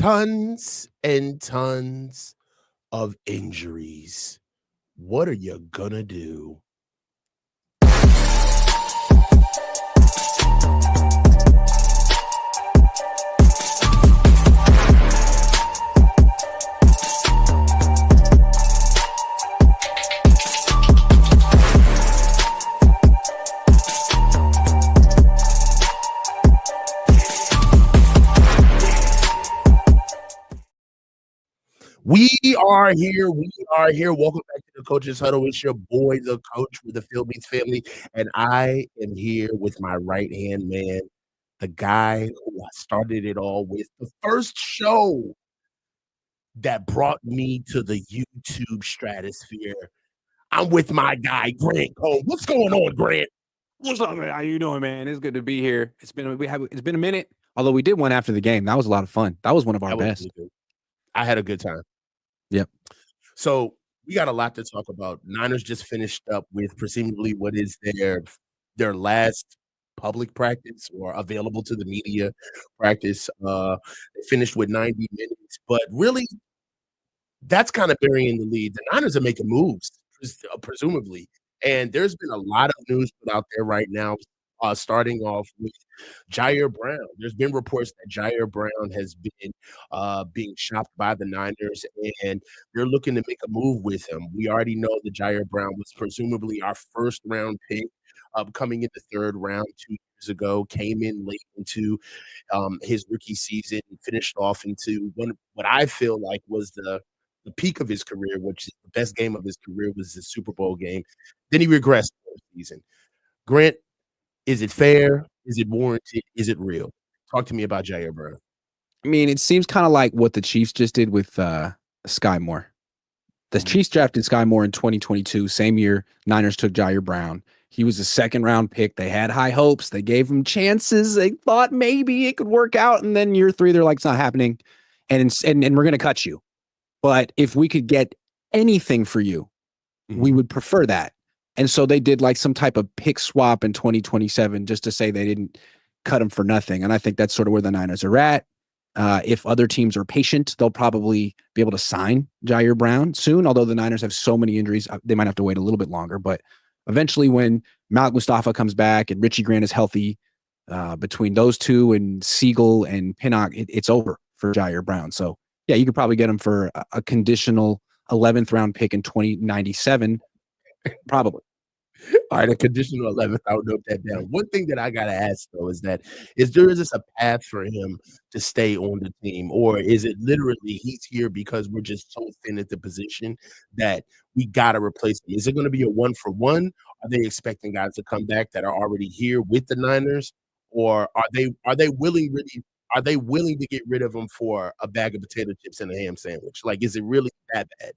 tons and tons of injuries. What are you gonna do? We are here. We are here. Welcome back to the Coach's Huddle. It's your boy, the coach with the Field Beats family. And I am here with my right-hand man, the guy who started it all with the first show that brought me to the YouTube stratosphere. I'm with my guy, Grant Cole. What's going on, Grant? What's up, man? How you doing, man? It's good to be here. It's been a minute. Although we did one after the game. That was a lot of fun. That was one of our best. Really I had a good time. Yep. So we got a lot to talk about. Niners just finished up with presumably what is their last public practice or available to the media practice. They finished with 90 minutes, but really that's kind of burying the lead. The Niners are making moves, presumably. And there's been a lot of news put out there right now, starting off with Ji'Ayir Brown. There's been reports that Ji'Ayir Brown has been being shopped by the Niners, and they're looking to make a move with him. We already know that Ji'Ayir Brown was presumably our first-round pick, coming in the third round 2 years ago, came in late into his rookie season, and finished off into what I feel like was the peak of his career, which is the best game of his career was the Super Bowl game. Then he regressed for the season. Grant, is it fair? Is it warranted? Is it real? Talk to me about Ji'Ayir Brown. I mean, it seems kind of like what the Chiefs just did with Sky Moore. The Chiefs drafted Sky Moore in 2022, same year Niners took Ji'Ayir Brown. He was a second-round pick. They had high hopes. They gave him chances. They thought maybe it could work out, and then year 3, they're like, it's not happening, and we're going to cut you. But if we could get anything for you, we would prefer that. And so they did like some type of pick swap in 2027 just to say they didn't cut him for nothing. And I think that's sort of where the Niners are at. If other teams are patient, they'll probably be able to sign Ji'Ayir Brown soon. Although the Niners have so many injuries, they might have to wait a little bit longer. But eventually when Malik Mustafa comes back and Richie Grant is healthy, between those two and Siegel and Pinnock, it's over for Ji'Ayir Brown. So yeah, you could probably get him for a conditional 11th round pick in 2097. Probably. All right, a conditional 11th. I would note that down. One thing that I got to ask, though, is this a path for him to stay on the team? Or is it literally he's here because we're just so thin at the position that we got to replace him? Is it going to be a one-for-one? Are they expecting guys to come back that are already here with the Niners? Or are they willing to get rid of him for a bag of potato chips and a ham sandwich? Like, is it really that bad?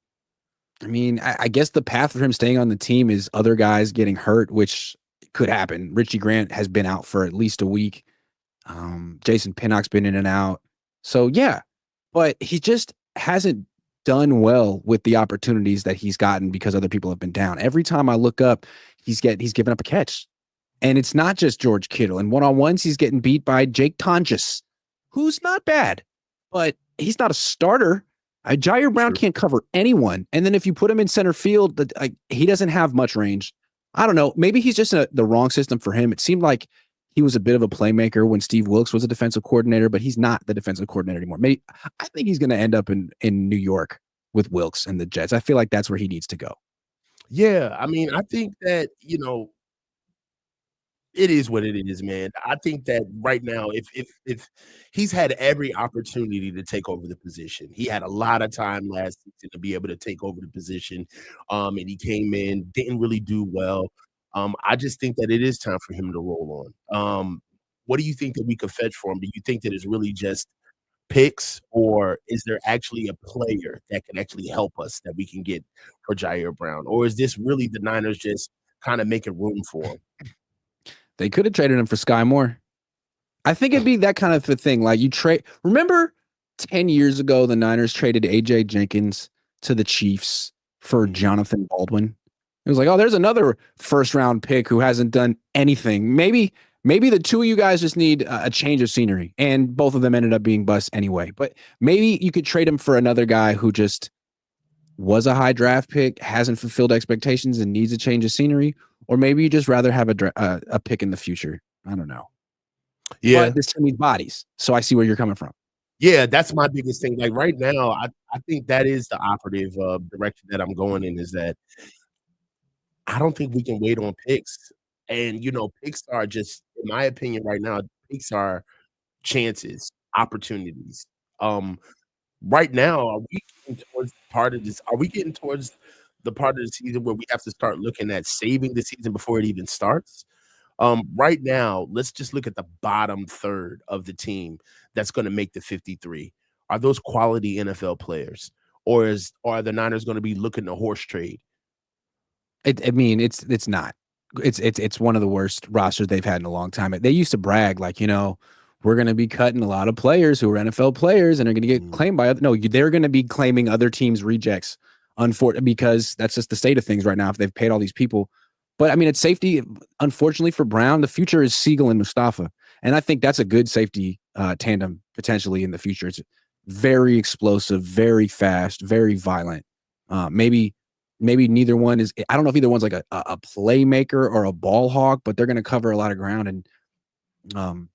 I mean, I guess the path for him staying on the team is other guys getting hurt, which could happen. Richie Grant has been out for at least a week. Jason Pinnock's been in and out. So, yeah, but he just hasn't done well with the opportunities that he's gotten because other people have been down. Every time I look up, he's given up a catch. And it's not just George Kittle. In one-on-ones, he's getting beat by Jake Tonjes, who's not bad, but he's not a starter. Ji'Ayir Brown can't cover anyone. And then if you put him in center field, he doesn't have much range. I don't know. Maybe he's just the wrong system for him. It seemed like he was a bit of a playmaker when Steve Wilkes was a defensive coordinator, but he's not the defensive coordinator anymore. Maybe I think he's going to end up in New York with Wilkes and the Jets. I feel like that's where he needs to go. Yeah, I mean, I think that, it is what it is, man. I think that right now, if he's had every opportunity to take over the position, he had a lot of time last season to be able to take over the position, and he came in, didn't really do well. I just think that it is time for him to roll on. What do you think that we could fetch for him? Do you think that it's really just picks, or is there actually a player that can actually help us that we can get for Ji'Ayir Brown? Or is this really the Niners just kind of making room for him? They could have traded him for Sky Moore. I think it'd be that kind of a thing. Like remember 10 years ago, the Niners traded A.J. Jenkins to the Chiefs for Jonathan Baldwin. It was like, oh, there's another first-round pick who hasn't done anything. Maybe Maybe the two of you guys just need a change of scenery, and both of them ended up being busts anyway. But maybe you could trade him for another guy who just was a high draft pick, hasn't fulfilled expectations, and needs a change of scenery. Or maybe you just rather have a pick in the future. I don't know. Yeah. But this team needs bodies, so I see where you're coming from. Yeah, that's my biggest thing. Like right now, I think that is the operative direction that I'm going in is that I don't think we can wait on picks. And picks are just, in my opinion, right now, picks are chances, opportunities. Um, right now, are we getting towards part of this? Are we getting towards the part of the season where we have to start looking at saving the season before it even starts? Right now, let's just look at the bottom third of the team that's going to make the 53. Are those quality NFL players, or are the Niners going to be looking to horse trade? I mean, it's not. It's one of the worst rosters they've had in a long time. They used to brag like, we're going to be cutting a lot of players who are NFL players and are going to get claimed by other. No, they're going to be claiming other teams' rejects, because that's just the state of things right now. If they've paid all these people, but I mean, it's safety. Unfortunately for Brown, the future is Siegel and Mustafa, and I think that's a good safety tandem potentially in the future. It's very explosive, very fast, very violent. Maybe neither one is. I don't know if either one's like a playmaker or a ball hawk, but they're going to cover a lot of ground and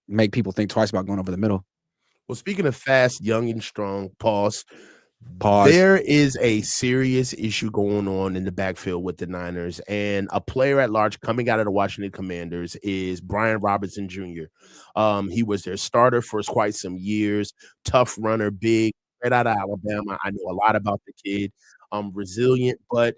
make people think twice about going over the middle. Well, speaking of fast, young, and strong, pause. Pause. There is a serious issue going on in the backfield with the Niners, and a player at large coming out of the Washington Commanders is Brian Robinson Jr. He was their starter for quite some years, tough runner, big, right out of Alabama. I know a lot about the kid, resilient, but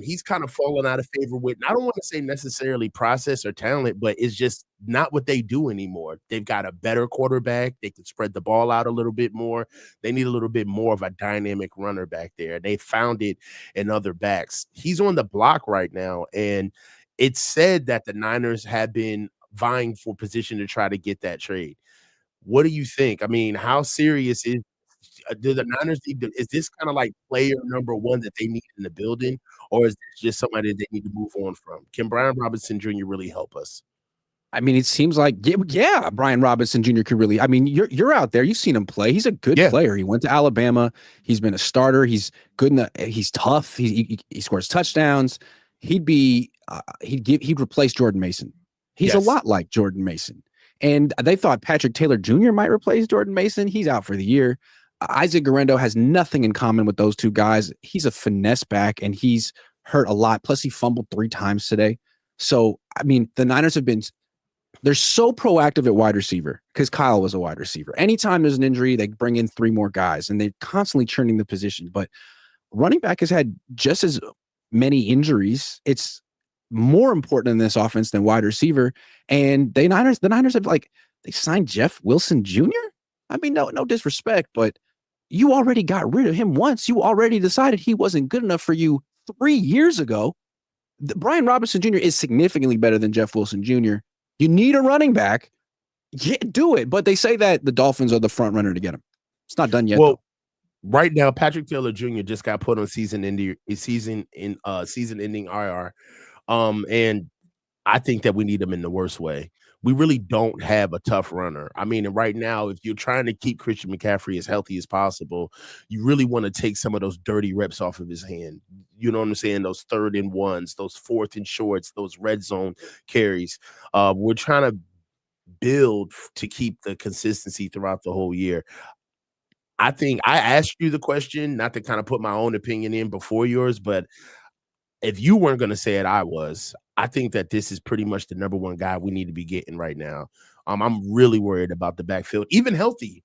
he's kind of fallen out of favor with, and I don't want to say necessarily process or talent, but it's just not what they do anymore. They've got a better quarterback. They can spread the ball out a little bit more. They need a little bit more of a dynamic runner back there. They found it in other backs. He's on the block right now, and it's said that the Niners have been vying for position to try to get that trade. What do you think? I mean, how serious do the Niners need to, is this kind of like player number one that they need in the building, or is this just somebody they need to move on from? Can Brian Robinson Jr. really help us? I mean, it seems like yeah, Brian Robinson Jr. could really. I mean, you're out there. You've seen him play. He's a good player. He went to Alabama. He's been a starter. He's good. He's tough. He scores touchdowns. He'd replace Jordan Mason. He's a lot like Jordan Mason. And they thought Patrick Taylor Jr. might replace Jordan Mason. He's out for the year. Isaac Guerrero has nothing in common with those two guys. He's a finesse back, and he's hurt a lot. Plus, he fumbled 3 times today. So, I mean, the Niners they're so proactive at wide receiver because Kyle was a wide receiver. Anytime there's an injury, they bring in 3 more guys, and they're constantly churning the position. But running back has had just as many injuries. It's more important in this offense than wide receiver. And the Niners have they signed Jeff Wilson Jr. I mean, no disrespect, but you already got rid of him once. You already decided he wasn't good enough for you 3 years ago. Brian Robinson Jr. is significantly better than Jeff Wilson Jr. You need a running back. Yeah, do it. But they say that the Dolphins are the front runner to get him. It's not done yet. Well, right now, Patrick Taylor Jr. just got put on season-ending IR. And I think that we need him in the worst way. We really don't have a tough runner. I mean, and right now, if you're trying to keep Christian McCaffrey as healthy as possible, you really want to take some of those dirty reps off of his hand. You know what I'm saying? Those 3rd and 1s, those 4th and shorts, those red zone carries. We're trying to build to keep the consistency throughout the whole year. I think I asked you the question, not to kind of put my own opinion in before yours, but if you weren't going to say it, I was. I think that this is pretty much the number one guy we need to be getting right now. I'm really worried about the backfield, even healthy.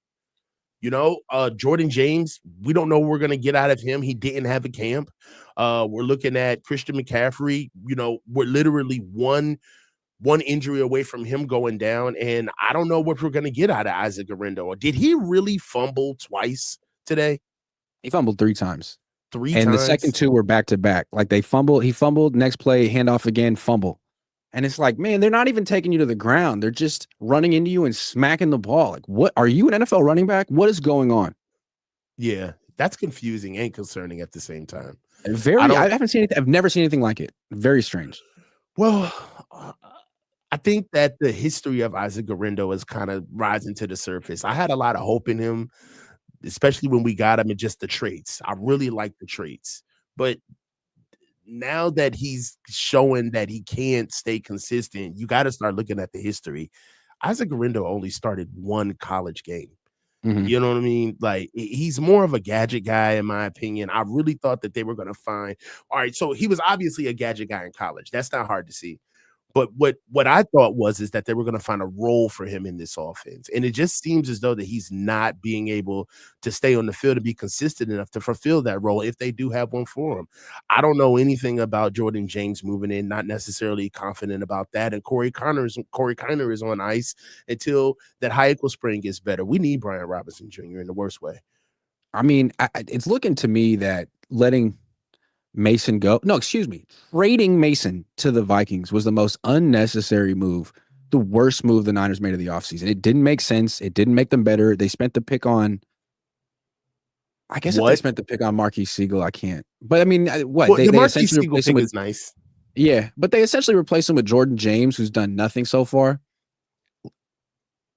Jordan James, we don't know what we're going to get out of him. He didn't have a camp. We're looking at Christian McCaffrey. We're literally one injury away from him going down, and I don't know what we're going to get out of Isaac Guerrero. Did he really fumble twice today? He fumbled 3 times. 3 and times? The second 2 were back to back. Like he fumbled, next play, handoff again, fumble. And it's like, man, they're not even taking you to the ground. They're just running into you and smacking the ball. Like, what are you, an NFL running back? What is going on? Yeah, that's confusing and concerning at the same time. I haven't seen anything. I've never seen anything like it. Very strange. Well, I think that the history of Isaac Guerendo is kind of rising to the surface. I had a lot of hope in him, especially when we got him and just the traits. I really like the traits. But now that he's showing that he can't stay consistent, you got to start looking at the history. Isaac Guerendo only started one college game. Mhm. You know what I mean? Like he's more of a gadget guy, in my opinion. I really thought that they were going to find. All right, so he was obviously a gadget guy in college. That's not hard to see. But what I thought was is that they were going to find a role for him in this offense, and it just seems as though that he's not being able to stay on the field and be consistent enough to fulfill that role if they do have one for him. I don't know anything about Jauan Jennings moving in, not necessarily confident about that. And Corey Kiner is on ice until that high ankle sprain gets better. We need Brian Robinson Jr. in the worst way. I mean, it's looking to me that letting Mason go. No, excuse me. Trading Mason to the Vikings was the most unnecessary move, the worst move the Niners made of the offseason. It didn't make sense. It didn't make them better. They spent the pick on, I guess if they What? spent the pick on Marquis Siegel, I can't. But I mean, what? Well, They, the they Marquis essentially Siegel replaced him pick with, is nice. yeah, but they essentially replaced him with Jordan James, who's done nothing so far.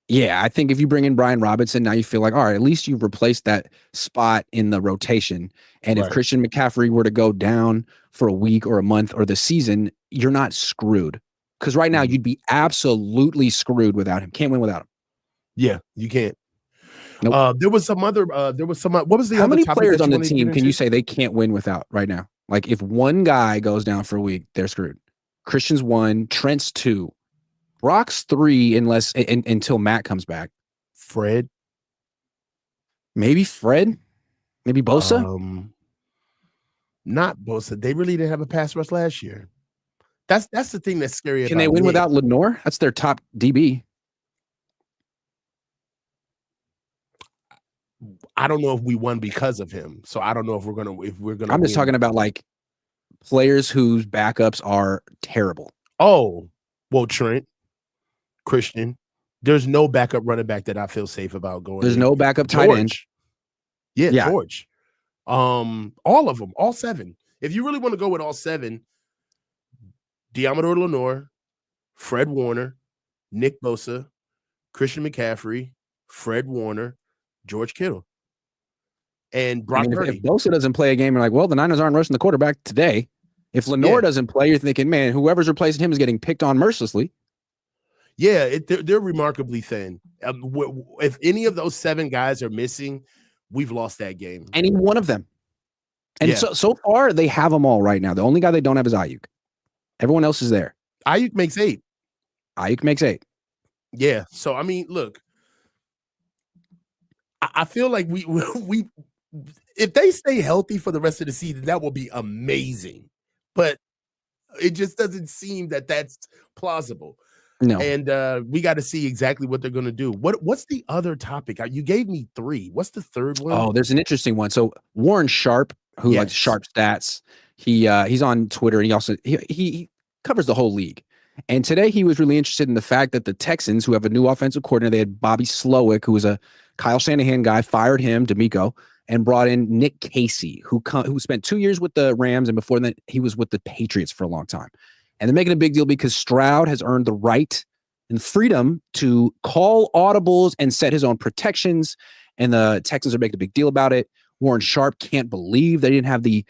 Yeah, I think if you bring in Brian Robinson, now you feel like, all right, at least you've replaced that spot in the rotation. And if Right. Christian McCaffrey were to go down for a week or a month or the season, you're not screwed. Because right now Mhm. you'd be absolutely screwed without him. Can't win without him. Yeah, you can't. Nope. There was some other. What was the How other many topic players that on you the wanted to get team can you into? say they can't win without right now? Like if one guy goes down for a week, they're screwed. Christian's 1, Trent's 2, Brock's 3, until Matt comes back. Fred. Maybe Fred, maybe Bosa. Not Bosa. They really didn't have a pass rush last year. That's the thing that's scary Can they about win Nick. without Lenore? That's their top DB. I don't know if we won because of him. So I don't know if we're gonna I'm just win. talking about like players whose backups are terrible. Oh, well, Trent, Christian. There's no backup running back that I feel safe about going There's in. no backup tight end. George. Yeah, Yeah. George. All of them, all 7. If you really want to go with all 7, Diamador Lenore, Fred Warner, Nick Bosa, Christian McCaffrey, Fred Warner, George Kittle, and I Brock mean, if Purdy. Bosa doesn't play a game, you're like, well, the Niners aren't rushing the quarterback today. If Lenore doesn't play, you're thinking, man, whoever's replacing him is getting picked on mercilessly. Yeah, they're remarkably thin. If any of those 7 guys are missing, we've lost that game. Any one of them. And so far, they have them all right now. The only guy they don't have is Ayuk. Everyone else is there. Ayuk makes 8. Ayuk makes 8. Yeah. So I mean, look, I feel like we if they stay healthy for the rest of the season, that will be amazing. But it just doesn't seem that that's plausible. No. And we got to see exactly what they're going to do. What's the other topic? You gave me 3. What's the third one? Oh, there's an interesting one. So Warren Sharp, who likes Sharp Stats, he's on Twitter, and he also he covers the whole league. And today he was really interested in the fact that the Texans, who have a new offensive coordinator, they had Bobby Slowick, who was a Kyle Shanahan guy, fired him, D'Amico, and brought in Nick Casey, who spent 2 years with the Rams, and before that he was with the Patriots for a long time. And they're making a big deal because Stroud has earned the right and freedom to call audibles and set his own protections. And the Texans are making a big deal about it. Warren Sharp can't believe they didn't have the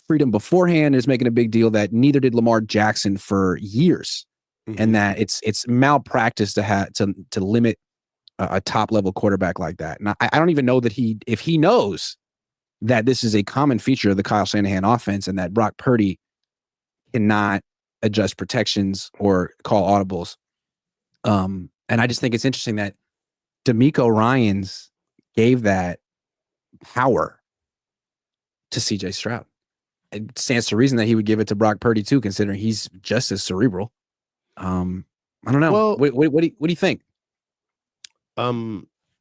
freedom beforehand, is making a big deal that neither did Lamar Jackson for years. Mm-hmm. And that it's malpractice to limit a top level quarterback like that. And I don't even know that if he knows that this is a common feature of the Kyle Shanahan offense and that Brock Purdy cannot adjust protections or call audibles. And I just think it's interesting that D'Amico Ryans gave that power to CJ Stroud. It stands to reason that he would give it to Brock Purdy too, considering he's just as cerebral. I don't know. Well, what do you think?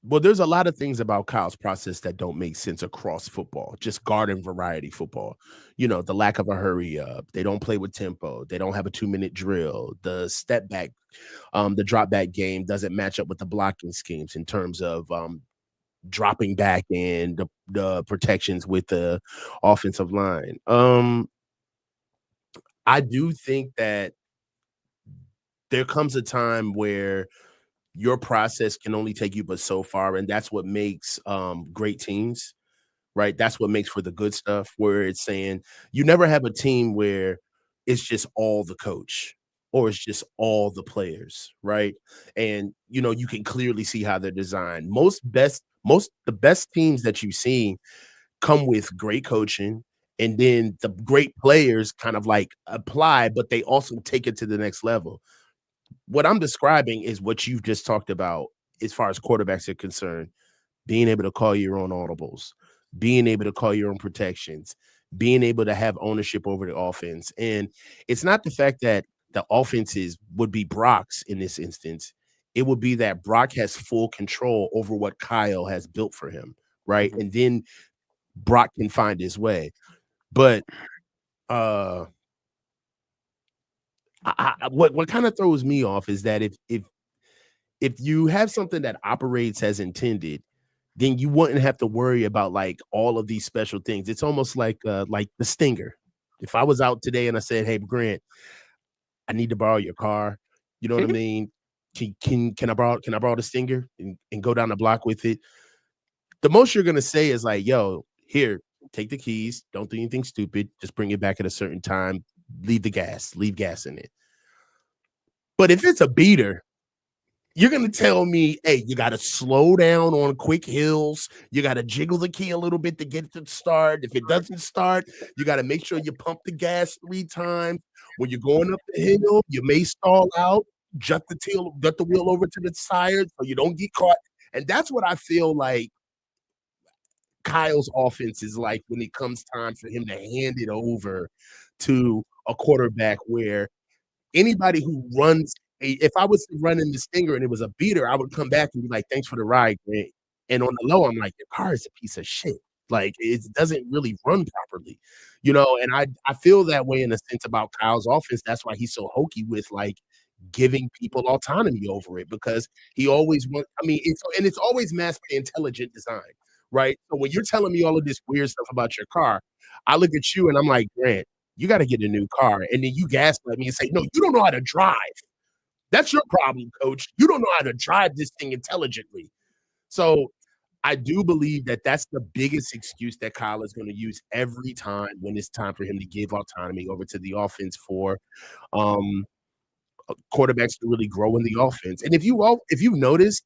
Well, there's a lot of things about Kyle's process that don't make sense across football, just garden variety football. You know, the lack of a hurry up. They don't play with tempo. They don't have a 2-minute drill. The step back, the drop back game doesn't match up with the blocking schemes in terms of dropping back and the protections with the offensive line. I do think that there comes a time where your process can only take you but so far, and that's what makes great teams, right? That's what makes for the good stuff, where it's saying you never have a team where it's just all the coach or it's just all the players, right? And you can clearly see how they're designed. Most the best teams that you see come with great coaching, and then the great players kind of like apply, but they also take it to the next level. What I'm describing is what you've just talked about as far as quarterbacks are concerned, being able to call your own audibles, being able to call your own protections, being able to have ownership over the offense. And it's not the fact that the offenses would be Brock's in this instance. It would be that Brock has full control over what Kyle has built for him, right? Mhm. And then Brock can find his way. But what kind of throws me off is that if you have something that operates as intended, then you wouldn't have to worry about like all of these special things. It's almost like the stinger. If I was out today and I said, "Hey, Grant, I need to borrow your car," you know what I mean? Can I borrow the stinger and go down the block with it? The most you're gonna say is like, "Yo, here, take the keys. Don't do anything stupid. Just bring it back at a certain time. Leave gas in it." But if it's a beater, you're gonna tell me, "Hey, you gotta slow down on quick hills. You gotta jiggle the key a little bit to get it to start. If it doesn't start, you gotta make sure you pump the gas 3 times. When you're going up the hill, you may stall out, jut the wheel over to the side so you don't get caught." And that's what I feel like Kyle's offense is like when it comes time for him to hand it over to a quarterback, where anybody who runs if I was running the stinger and it was a beater, I would come back and be like, "Thanks for the ride, Grant." And on the low, I'm like, "Your car is a piece of shit." Like, it doesn't really run properly, and I feel that way in a sense about Kyle's offense. That's why he's so hokey with, like, giving people autonomy over it, because he always wants it's always masked by intelligent design, right? So when you're telling me all of this weird stuff about your car, I look at you and I'm like, "Grant, you gotta get a new car." And then you gaslight me and say, "No, you don't know how to drive. That's your problem, coach. You don't know how to drive this thing intelligently." So I do believe that that's the biggest excuse that Kyle is gonna use every time when it's time for him to give autonomy over to the offense for um, quarterbacks to really grow in the offense. And if you notice,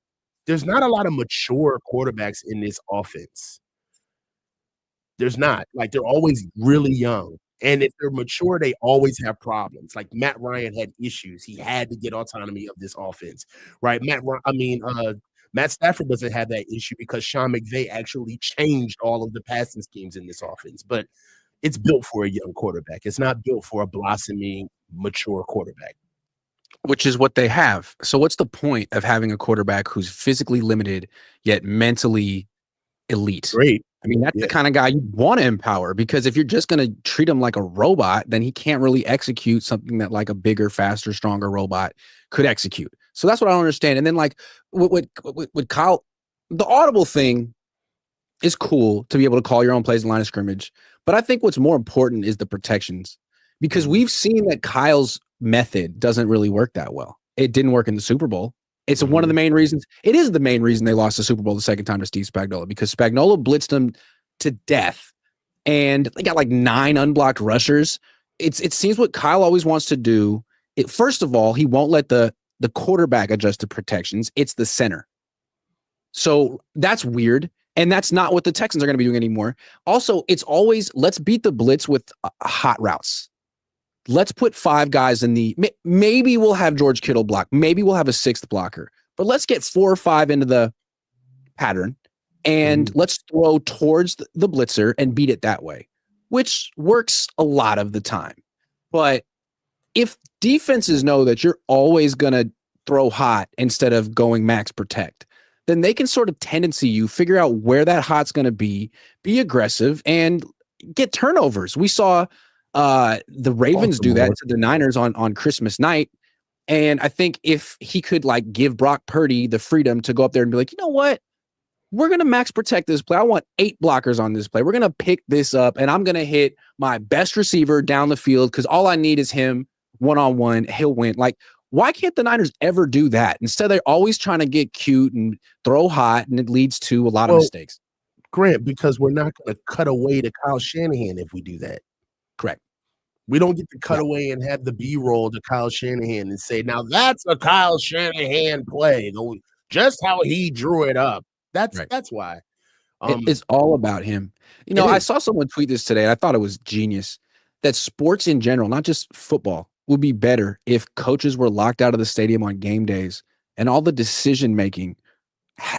there's not a lot of mature quarterbacks in this offense. There's not. Like, they're always really young, and if they're mature, they always have problems. Like, Matt Ryan had issues. He had to get autonomy of this offense, right? Matt Stafford doesn't have that issue because Sean McVay actually changed all of the passing schemes in this offense, but it's built for a young quarterback. It's not built for a blossoming, mature quarterback. Which is what they have. So what's the point of having a quarterback who's physically limited yet mentally elite? Great. I mean, that's the Yeah. kind of guy you want to empower, because if you're just going to treat him like a robot, then he can't really execute something that like a bigger, faster, stronger robot could execute. So that's what I don't understand. And then like with Kyle, the audible thing is cool to be able to call your own plays in line of scrimmage. But I think what's more important is the protections, because we've seen that Kyle's method doesn't really work that well. It didn't work in the Super Bowl. It's one of the main reasons. It is the main reason they lost the Super Bowl the second time to Steve Spagnuolo, because Spagnuolo blitzed them to death, and they got like 9 unblocked rushers. It seems what Kyle always wants to do. First of all, he won't let the quarterback adjust to protections. It's the center. So that's weird. And that's not what the Texans are going to be doing anymore. Also, it's always, let's beat the blitz with hot routes. Let's put 5 guys in the, maybe we'll have George Kittle block. Maybe we'll have a 6th blocker, but let's get 4 or 5 into the pattern and let's throw towards the blitzer and beat it that way, which works a lot of the time. But if defenses know that you're always going to throw hot instead of going max protect, then they can sort of tendency you, figure out where that hot's going to be aggressive, and get turnovers. We saw the Ravens do that to the Niners on Christmas night. And I think if he could like give Brock Purdy the freedom to go up there and be like, you know what? We're going to max protect this play. I want 8 blockers on this play. We're going to pick this up, and I'm going to hit my best receiver down the field because all I need is him one-on-one. He'll win. Like, Why can't the Niners ever do that? Instead, they're always trying to get cute and throw hot, and it leads to a lot of mistakes. Grant, because we're not going to cut away to Kyle Shanahan if we do that. Correct. We don't get to cut away and have the B-roll to Kyle Shanahan and say, now that's a Kyle Shanahan play. Just how he drew it up. That's why. It's all about him. You know, I saw someone tweet this today, and I thought it was genius, that sports in general, not just football, would be better if coaches were locked out of the stadium on game days and all the decision-making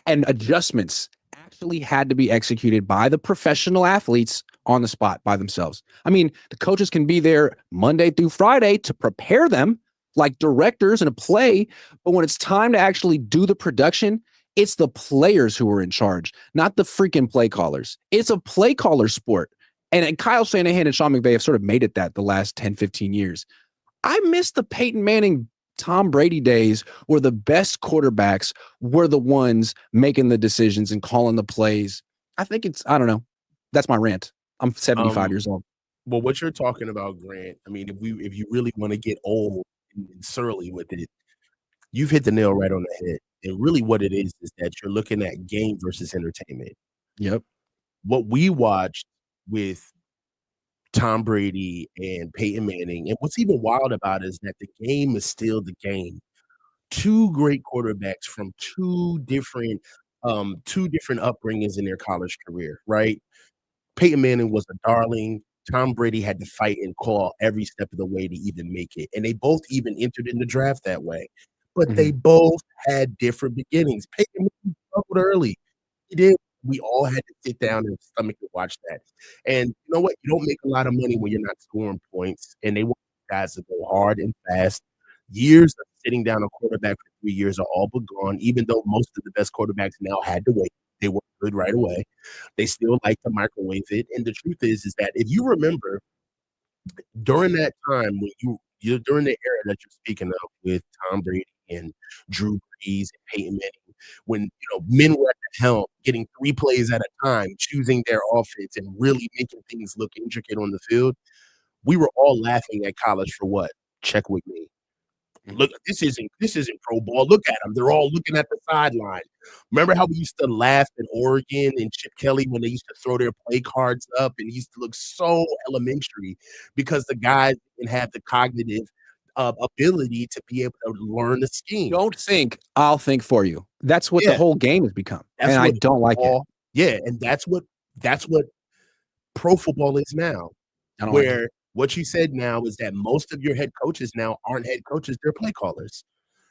and adjustments actually had to be executed by the professional athletes on the spot by themselves. I mean, the coaches can be there Monday through Friday to prepare them like directors in a play, but when it's time to actually do the production, it's the players who are in charge, not the freaking play callers. It's a play caller sport. And Kyle Shanahan and Sean McVay have sort of made it that the last 10, 15 years. I miss the Peyton Manning, Tom Brady days where the best quarterbacks were the ones making the decisions and calling the plays. I think I don't know. That's my rant. I'm 75 years old. Well, what you're talking about, Grant, I mean, if you really want to get old and surly with it, you've hit the nail right on the head. And really what it is that you're looking at game versus entertainment. Yep. What we watched with Tom Brady and Peyton Manning, and what's even wild about it is that the game is still the game. Two great quarterbacks from two different upbringings in their college career, right? Peyton Manning was a darling. Tom Brady had to fight and claw every step of the way to even make it. And they both even entered in the draft that way. But they both had different beginnings. Peyton Manning struggled early. He did. We all had to sit down and stomach to watch that. And you know what? You don't make a lot of money when you're not scoring points. And they want guys to go hard and fast. Years of sitting down a quarterback for 3 years are all but gone, even though most of the best quarterbacks now had to wait. They were good right away. They still like to microwave it. And the truth is that if you remember during that time when you're during the era that you're speaking of with Tom Brady and Drew Brees and Peyton Manning, when men were at the helm, getting 3 plays at a time, choosing their offense and really making things look intricate on the field, we were all laughing at college for what? Check with me. Look, this isn't pro ball. Look at them. They're all looking at the sideline. Remember how we used to laugh in Oregon and Chip Kelly when they used to throw their play cards up and it used to look so elementary because the guys didn't have the cognitive ability to be able to learn the scheme. Don't think, I'll think for you. That's what the whole game has become. And I don't like it. Yeah, and that's what pro football is now. Where what you said now is that most of your head coaches now aren't head coaches, they're play callers.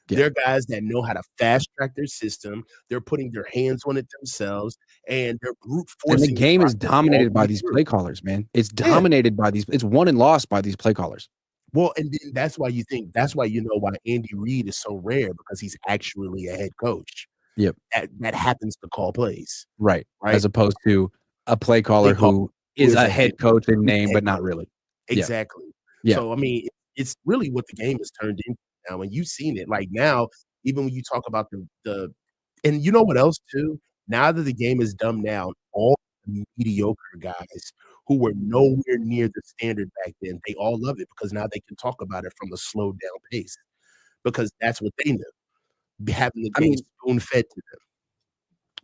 Yeah. They're guys that know how to fast track their system. They're putting their hands on it themselves, and they're brute forcing. And the game is dominated by these play callers, man. It's dominated by these. It's won and lost by these play callers. Well, and then that's why you know why Andy Reid is so rare, because he's actually a head coach. Yep. That happens to call plays. Right. As opposed to a play caller who is a head coach in name, but not really. Exactly. Yeah. So, I mean, it's really what the game has turned into now. And you've seen it. Like now, even when you talk about and you know what else too? Now that the game is dumbed down, all the mediocre guys who were nowhere near the standard back then, they all love it because now they can talk about it from a slowed down pace because that's what they knew. Having the game spoon fed to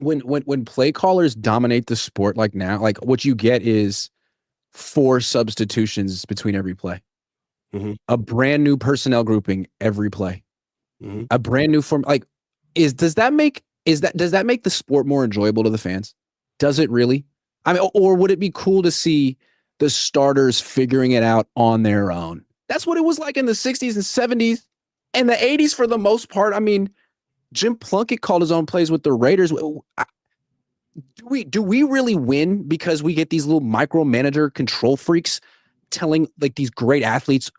them. When play callers dominate the sport like now, like what you get is 4 substitutions between every play, a brand new personnel grouping every play, a brand new form. Like, does that make the sport more enjoyable to the fans? Does it really? I mean, or would it be cool to see the starters figuring it out on their own? That's what it was like in the 60s and 70s and the 80s for the most part. I mean, Jim Plunkett called his own plays with the Raiders. Do we really win because we get these little micromanager control freaks telling like these great athletes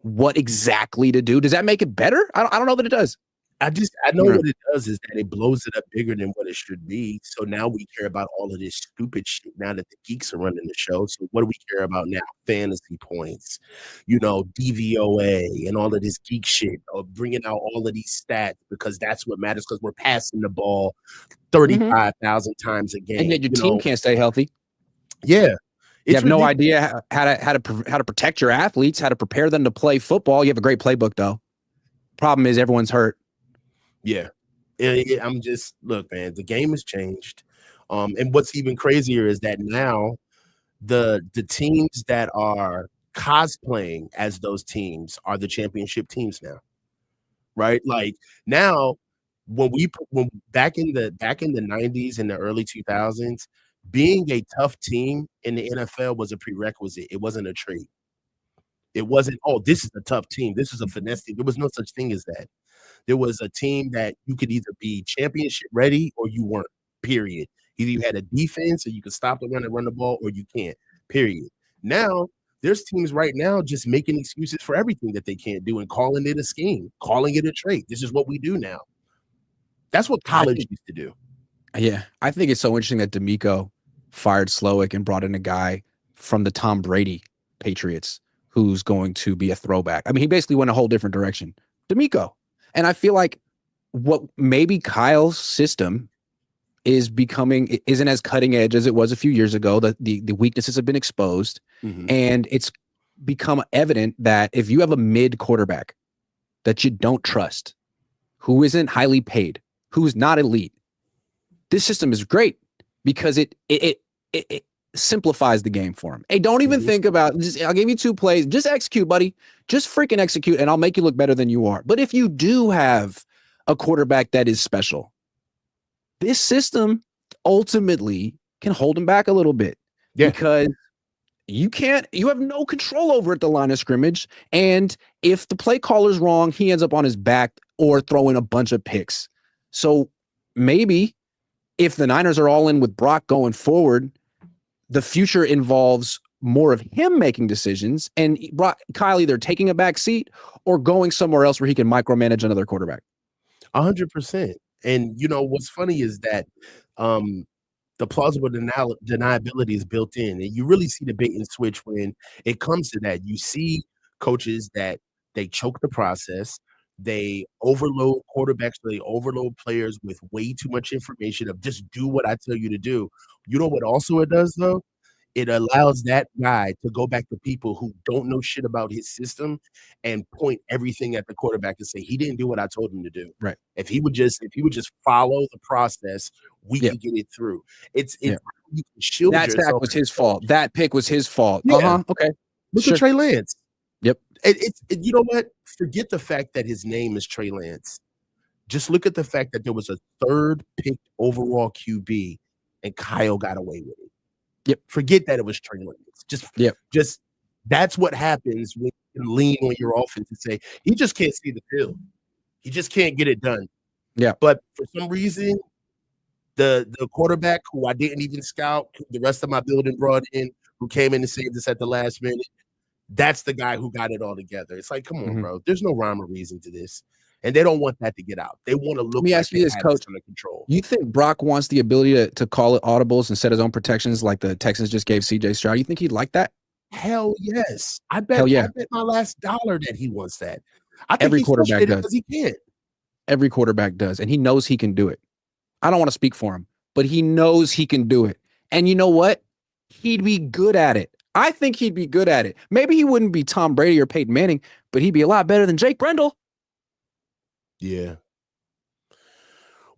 what exactly to do? Does that make it better? I don't know that it does. I know what it does is that it blows it up bigger than what it should be. So now we care about all of this stupid shit now that the geeks are running the show. So what do we care about now? Fantasy points, DVOA and all of this geek shit, or bringing out all of these stats because that's what matters because we're passing the ball 35,000 times a game. And yet your team can't stay healthy. Yeah. You have no idea how to protect your athletes, how to prepare them to play football. You have a great playbook though. Problem is everyone's hurt. Yeah. I'm just look, man, the game has changed. And what's even crazier is that now the teams that are cosplaying as those teams are the championship teams now. Right? Like now when back in the 90s and the early 2000s, being a tough team in the NFL was a prerequisite. It wasn't a trait. It wasn't, oh, this is a tough team. This is a finesse team. There was no such thing as that. There was a team that you could either be championship ready or you weren't, period. Either you had a defense or you could stop the run and run the ball or you can't, period. Now, there's teams right now just making excuses for everything that they can't do and calling it a scheme, calling it a trait. This is what we do now. That's what college used to do. Yeah, I think it's so interesting that D'Amico fired Slowick and brought in a guy from the Tom Brady Patriots who's going to be a throwback. I mean, he basically went a whole different direction. D'Amico. And I feel like what maybe Kyle's system is becoming isn't as cutting edge as it was a few years ago. The weaknesses have been exposed, and it's become evident that if you have a mid quarterback that you don't trust, who isn't highly paid, who's not elite, this system is great because it simplifies the game for him. Hey, don't even think about I'll give you 2 plays. Just execute, buddy. Just freaking execute, and I'll make you look better than you are. But if you do have a quarterback that is special, this system ultimately can hold him back a little bit because you have no control over at the line of scrimmage. And if the play caller's wrong, he ends up on his back or throwing a bunch of picks. So maybe if the Niners are all in with Brock going forward, the future involves more of him making decisions and Kyle either taking a back seat or going somewhere else where he can micromanage another quarterback. 100%. And you know what's funny is that the plausible deniability is built in, and you really see the bait and switch when it comes to that. You see coaches that they choke the process, they overload quarterbacks, they overload players with way too much information of just do what I tell you to do. You know what also it does though? It allows that guy to go back to people who don't know shit about his system and point everything at the quarterback and say, he didn't do what I told him to do. Right. If he would just follow the process, we can get it through. You can shield that sack was his fault. That pick was his fault. Yeah. Okay. Look at Trey Lance. Yep. You know what? Forget the fact that his name is Trey Lance. Just look at the fact that there was a 3rd picked overall QB and Kyle got away with it. Yep. Forget that it was Trey Lance. Just that's what happens when you lean on your offense and say he just can't see the field. He just can't get it done. Yeah. But for some reason, the quarterback who I didn't even scout, who the rest of my building brought in, who came in and saved us at the last minute, that's the guy who got it all together. It's like, come on, bro. There's no rhyme or reason to this. And they don't want that to get out. They want to look. Let me ask you this, Coach. Under control. You think Brock wants the ability to call it audibles and set his own protections like the Texans just gave CJ Stroud? You think he'd like that? Hell yes. I bet my last dollar that he wants that. I think every quarterback does because he can't. Every quarterback does, and he knows he can do it. I don't want to speak for him, but he knows he can do it. And you know what? He'd be good at it. I think he'd be good at it. Maybe he wouldn't be Tom Brady or Peyton Manning, but he'd be a lot better than Jake Brendel. Yeah.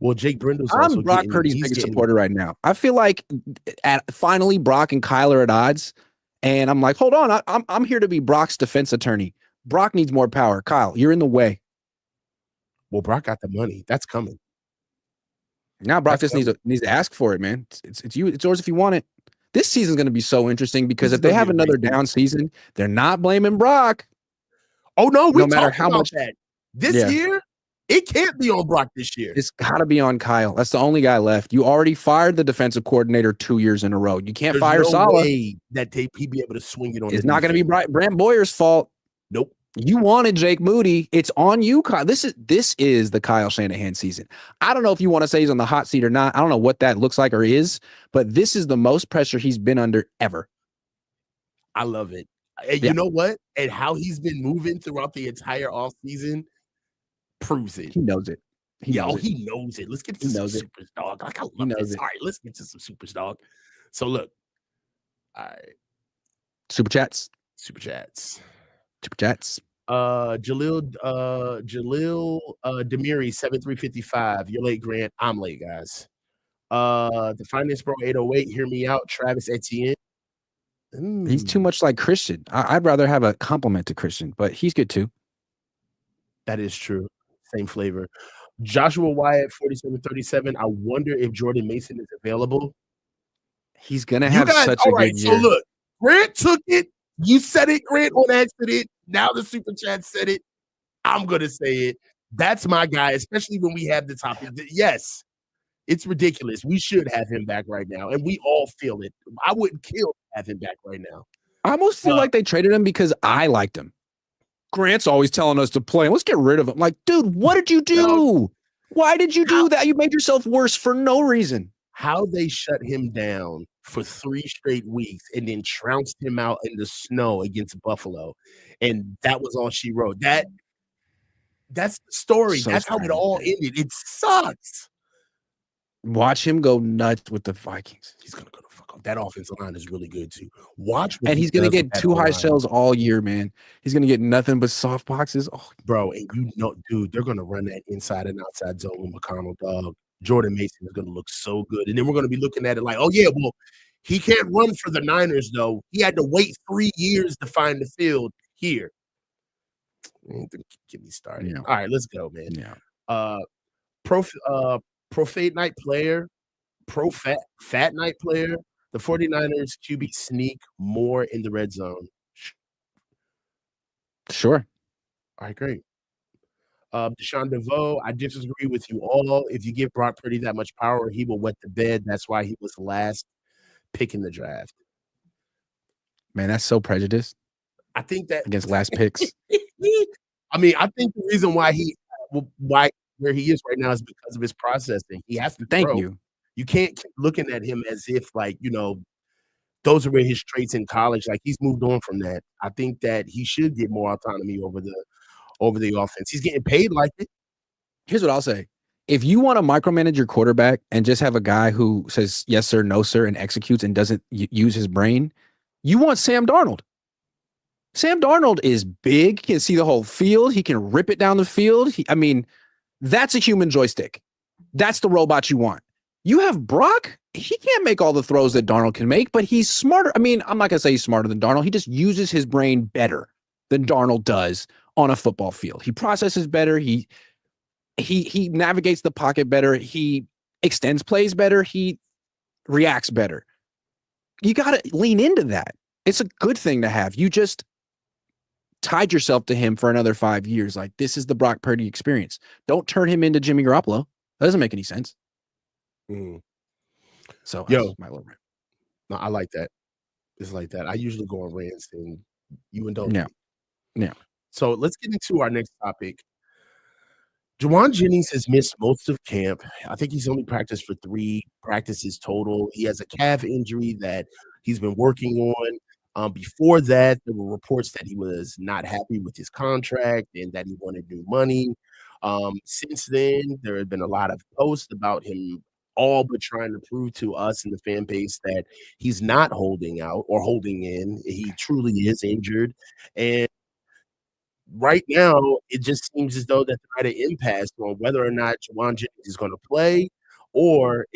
Well, Jake Brendel's I'm also Brock Purdy's biggest supporter right now. I feel like finally Brock and Kyle are at odds, and I'm like, hold on, I'm here to be Brock's defense attorney. Brock needs more power. Kyle, you're in the way. Well, Brock got the money. That's coming. Now Brock just needs to ask for it, man. It's yours if you want it. This season's going to be so interesting because if they have another down season, they're not blaming Brock. Oh no, no matter how much that this year, it can't be on Brock this year. It's got to be on Kyle. That's the only guy left. You already fired the defensive coordinator 2 years in a row. You can't fire Saleh. Way that he'd be able to swing it on. It's not going to be Brant Boyer's fault. Nope. You wanted Jake Moody. It's on you, Kyle. This is the Kyle Shanahan season. I don't know if you want to say he's on the hot seat or not. I don't know what that looks like or is, but this is the most pressure he's been under ever. I love it. And you know what? And how he's been moving throughout the entire offseason proves it. He knows it. He knows it. Let's get to some Super Dog. Like, I love this. All right, let's get to some Super Dog. So look. All right. Super chats. Super chats. Super chats. Jalil Demiri, 7355. You're late, Grant. I'm late, guys. The Finance Bro 808, hear me out. Travis Etienne. He's too much like Christian. I'd rather have a compliment to Christian, but he's good too. That is true. Same flavor. Joshua Wyatt, 4737. I wonder if Jordan Mason is available. He's gonna You have guys, such all a right. good So year. look, Grant took it. You said it, Grant, on accident. Now the super chat said it. I'm gonna say it. That's my guy, especially when we have the topic. Yes, it's ridiculous. We should have him back right now, and we all feel it. I wouldn't kill to have him back right now. I almost feel like they traded him because I liked him. Grant's always telling us to play. Let's get rid of him. Like, dude, what did you do? Why did you do that? You made yourself worse for no reason. How they shut him down for 3 straight weeks and then trounced him out in the snow against Buffalo, and that was all she wrote. That's the story. That's how it all ended. It sucks. Watch him go nuts with the Vikings. He's gonna go to fuck up. That offensive line is really good too. Watch, and he's gonna get 2 high shells all year, man. He's gonna get nothing but soft boxes. Oh, bro, and dude, they're gonna run that inside and outside zone with McConnell, dog. Jordan Mason is gonna look so good, and then we're gonna be looking at it like, oh yeah, well, he can't run for the Niners though. He had to wait 3 years to find the field here. Get me started. Yeah. All right, let's go, man. Yeah. Pro Fate Night player, Pro Fat Night player. The 49ers QB sneak more in the red zone. Sure. All right, great. Deshaun DeVoe, I disagree with you all. If you give Brock Purdy that much power, he will wet the bed. That's why he was the last pick in the draft. Man, that's so prejudiced. I think that against last picks. I mean, I think the reason why where he is right now is because of his processing. He has to Thank grow. you. You can't keep looking at him as if like, those are his traits in college. Like he's moved on from that. I think that he should get more autonomy over the offense. He's getting paid like it. Here's what I'll say. If you want to micromanage your quarterback and just have a guy who says yes, sir, no, sir, and executes and doesn't use his brain, you want Sam Darnold. Sam Darnold is big. He can see the whole field. He can rip it down the field. That's a human joystick. That's the robot you want. You have Brock. He can't make all the throws that Darnold can make, but he's smarter. I mean, I'm not going to say he's smarter than Darnold. He just uses his brain better than Darnold does on a football field. He processes better. He navigates the pocket better. He extends plays better. He reacts better. You got to lean into that. It's a good thing to have. You just tied yourself to him for another 5 years. Like, this is the Brock Purdy experience. Don't turn him into Jimmy Garoppolo. That doesn't make any sense. So, my little rant. No, I like that. It's like that. I usually go on rants, and you indulge me. Yeah. So let's get into our next topic. Jauan Jennings has missed most of camp. I think he's only practiced for 3 practices total. He has a calf injury that he's been working on. Before that, there were reports that he was not happy with his contract and that he wanted new money. Since then, there have been a lot of posts about him all but trying to prove to us in the fan base that he's not holding out or holding in. He truly is injured. And right now, it just seems as though that they're at an impasse on whether or not Jauan Jennings is going to play, or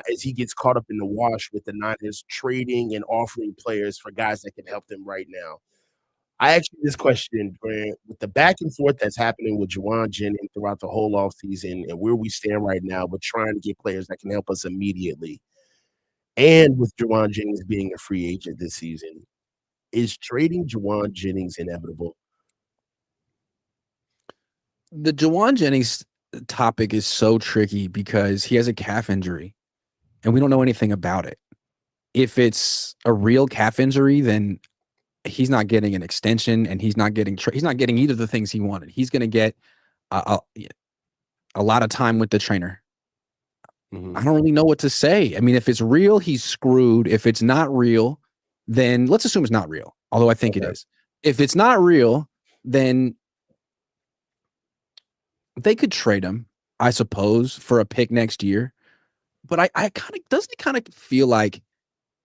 as he gets caught up in the wash with the Niners trading and offering players for guys that can help them right now. I asked you this question, Grant, with the back and forth that's happening with Jauan Jennings throughout the whole offseason and where we stand right now, but trying to get players that can help us immediately. And with Jauan Jennings being a free agent this season, is trading Jauan Jennings inevitable? The Jauan Jennings topic is so tricky because he has a calf injury and we don't know anything about it. If it's a real calf injury, then he's not getting an extension and he's not getting either of the things he wanted. He's going to get a lot of time with the trainer. Mm-hmm. I don't really know what to say. I mean, if it's real, he's screwed. If it's not real, then let's assume it's not real, although I think it is. If it's not real, then they could trade him, I suppose, for a pick next year. But I doesn't it kind of feel like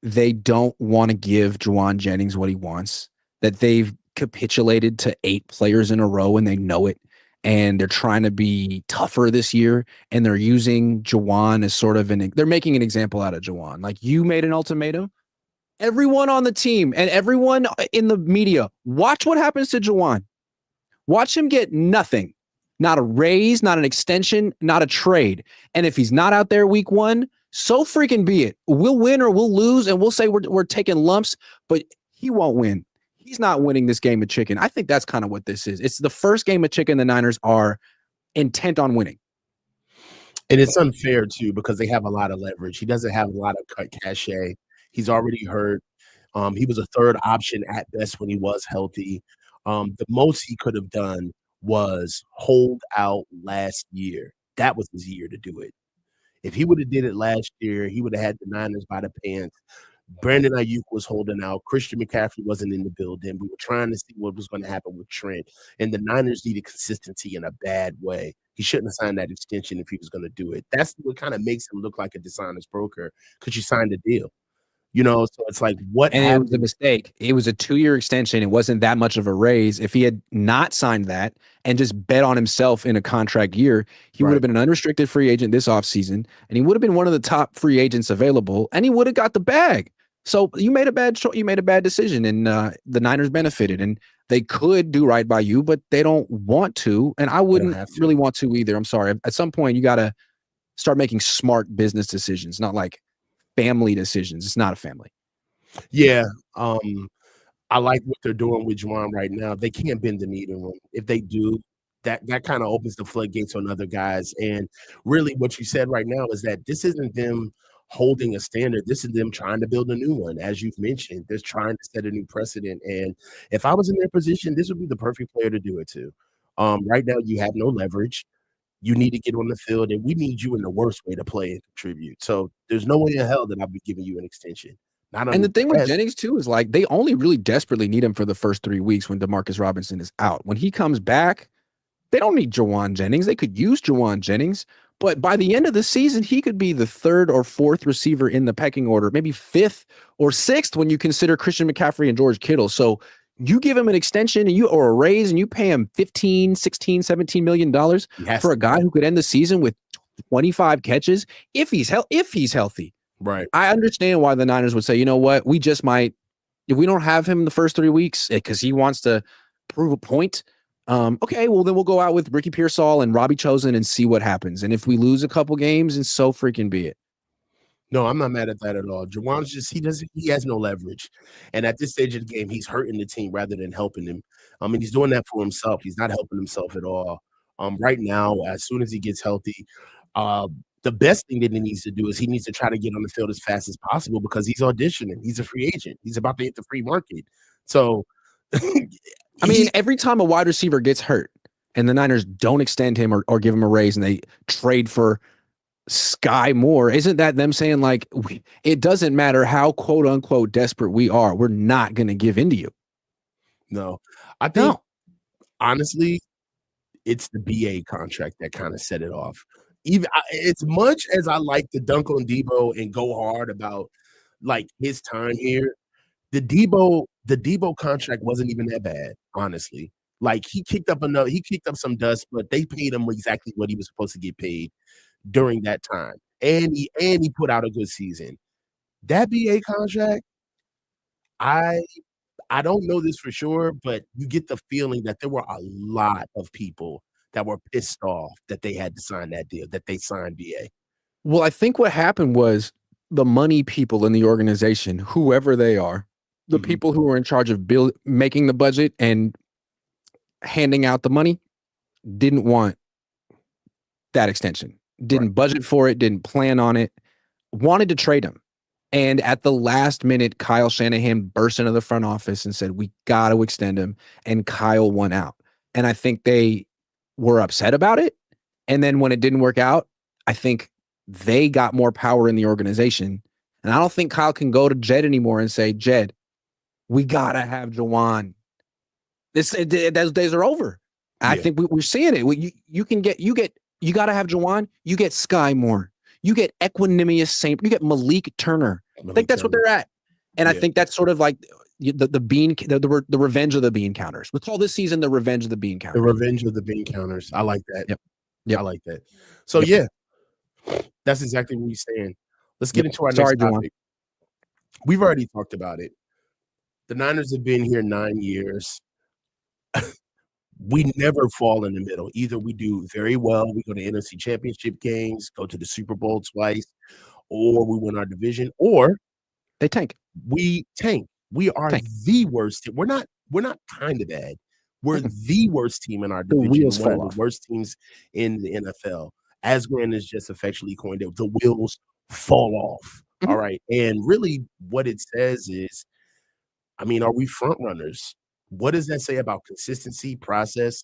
they don't want to give Jauan Jennings what he wants? That they've capitulated to 8 players in a row and they know it. And they're trying to be tougher this year. And they're using Jauan as sort of they're making an example out of Jauan. Like, you made an ultimatum. Everyone on the team and everyone in the media, watch what happens to Jauan. Watch him get nothing. Not a raise, not an extension, not a trade. And if he's not out there week 1, so freaking be it. We'll win or we'll lose, and we'll say we're taking lumps, but he won't win. He's not winning this game of chicken. I think that's kind of what this is. It's the first game of chicken the Niners are intent on winning. And it's unfair, too, because they have a lot of leverage. He doesn't have a lot of cut cachet. He's already hurt. He was a third option at best when he was healthy. The most he could have done was hold out last year. That was his year to do it. If he would have did it last year, he would have had the Niners by the pants. Brandon Ayuk was holding out. Christian McCaffrey wasn't in the building. We were trying to see what was going to happen with Trent. And the Niners needed consistency in a bad way. He shouldn't have signed that extension if he was going to do it. That's what kind of makes him look like a dishonest broker, because you signed a deal. So it's like, what and happened? It was a mistake. It was a 2-year extension. It wasn't that much of a raise. If he had not signed that and just bet on himself in a contract year, he would have been an unrestricted free agent this offseason, and he would have been one of the top free agents available, and he would have got the bag. So you made a bad decision, and the Niners benefited, and they could do right by you, but they don't want to, and I wouldn't really want to either. I'm sorry. At some point, you got to start making smart business decisions, not like family decisions. It's not a family. Yeah. I like what they're doing with Jauan right now. They can't bend the knee to him. If they do, that kind of opens the floodgates on other guys. And really what you said right now is that this isn't them holding a standard. This is them trying to build a new one. As you've mentioned, they're trying to set a new precedent. And if I was in their position, this would be the perfect player to do it to. Right now, you have no leverage. You need to get on the field, and we need you in the worst way to play and contribute. So there's no way in hell that I'll be giving you an extension. And the thing with Jennings, too, is like they only really desperately need him for the first 3 weeks when Demarcus Robinson is out. When he comes back, they don't need Jauan Jennings. They could use Jauan Jennings, but by the end of the season, he could be the 3rd or 4th receiver in the pecking order, maybe 5th or 6th when you consider Christian McCaffrey and George Kittle. So you give him an extension or a raise, and you pay him $15, $16, $17 million for a guy who could end the season with 25 catches if he's healthy. Right. I understand why the Niners would say, you know what, we just might, if we don't have him the first 3 weeks because he wants to prove a point. Okay, well then we'll go out with Ricky Pearsall and Robbie Chosen and see what happens. And if we lose a couple games, and so freaking be it. No, I'm not mad at that at all. Jauan's just he has no leverage. And at this stage of the game, he's hurting the team rather than helping him. I mean, he's doing that for himself. He's not helping himself at all. Right now, as soon as he gets healthy, the best thing that he needs to do is he needs to try to get on the field as fast as possible, because he's auditioning. He's a free agent. He's about to hit the free market. So I mean, every time a wide receiver gets hurt and the Niners don't extend him or give him a raise and they trade for Sky Moore, isn't that them saying like, it doesn't matter how quote unquote desperate we are, we're not going to give in to you? No, I think honestly, it's the BA contract that kind of set it off. Even as much as I like to dunk on Debo and go hard about like his time here, the Debo contract wasn't even that bad, honestly. Like he kicked up some dust, but they paid him exactly what he was supposed to get paid during that time. And he put out a good season. That BA contract, I don't know this for sure, but you get the feeling that there were a lot of people that were pissed off that they had to sign that deal, that they signed BA. Well, I think what happened was the money people in the organization, whoever they are, the people who are in charge of making the budget and handing out the money, didn't want that extension, didn't budget for it, didn't plan on it, wanted to trade him. And at the last minute, Kyle Shanahan burst into the front office and said, we got to extend him. And Kyle won out. And I think they were upset about it. And then when it didn't work out, I think they got more power in the organization. And I don't think Kyle can go to Jed anymore and say, Jed, we got to have Jauan. Those days are over. Yeah. I think we're seeing it. You got to have Jauan. You get Sky Moore. You get Equanimous Saint. You get Malik Turner. I think that's what they're at. And I think that's sort of like the revenge of the bean counters. We call this season the revenge of the bean The counters. revenge of the bean counters. I like that. Yep. I like that. So Yep. that's exactly where we stand. Let's get Yep. into our Sorry, next Jauan. topic. We've already talked about it. The Niners have been here 9 years. We never fall in the middle. Either we do very well, we go to NFC championship games, go to the Super Bowl twice, or we win our division, or They tank. we tank. We are Tank. the worst team. We're not kind of bad. We're the worst team in our The division, wheels one of fall the off. worst teams in the NFL. As Grant is just affectionately coined it, the wheels fall off. Mhm. All right. And really what it says is, I mean, are we front runners? What does that say about consistency, process?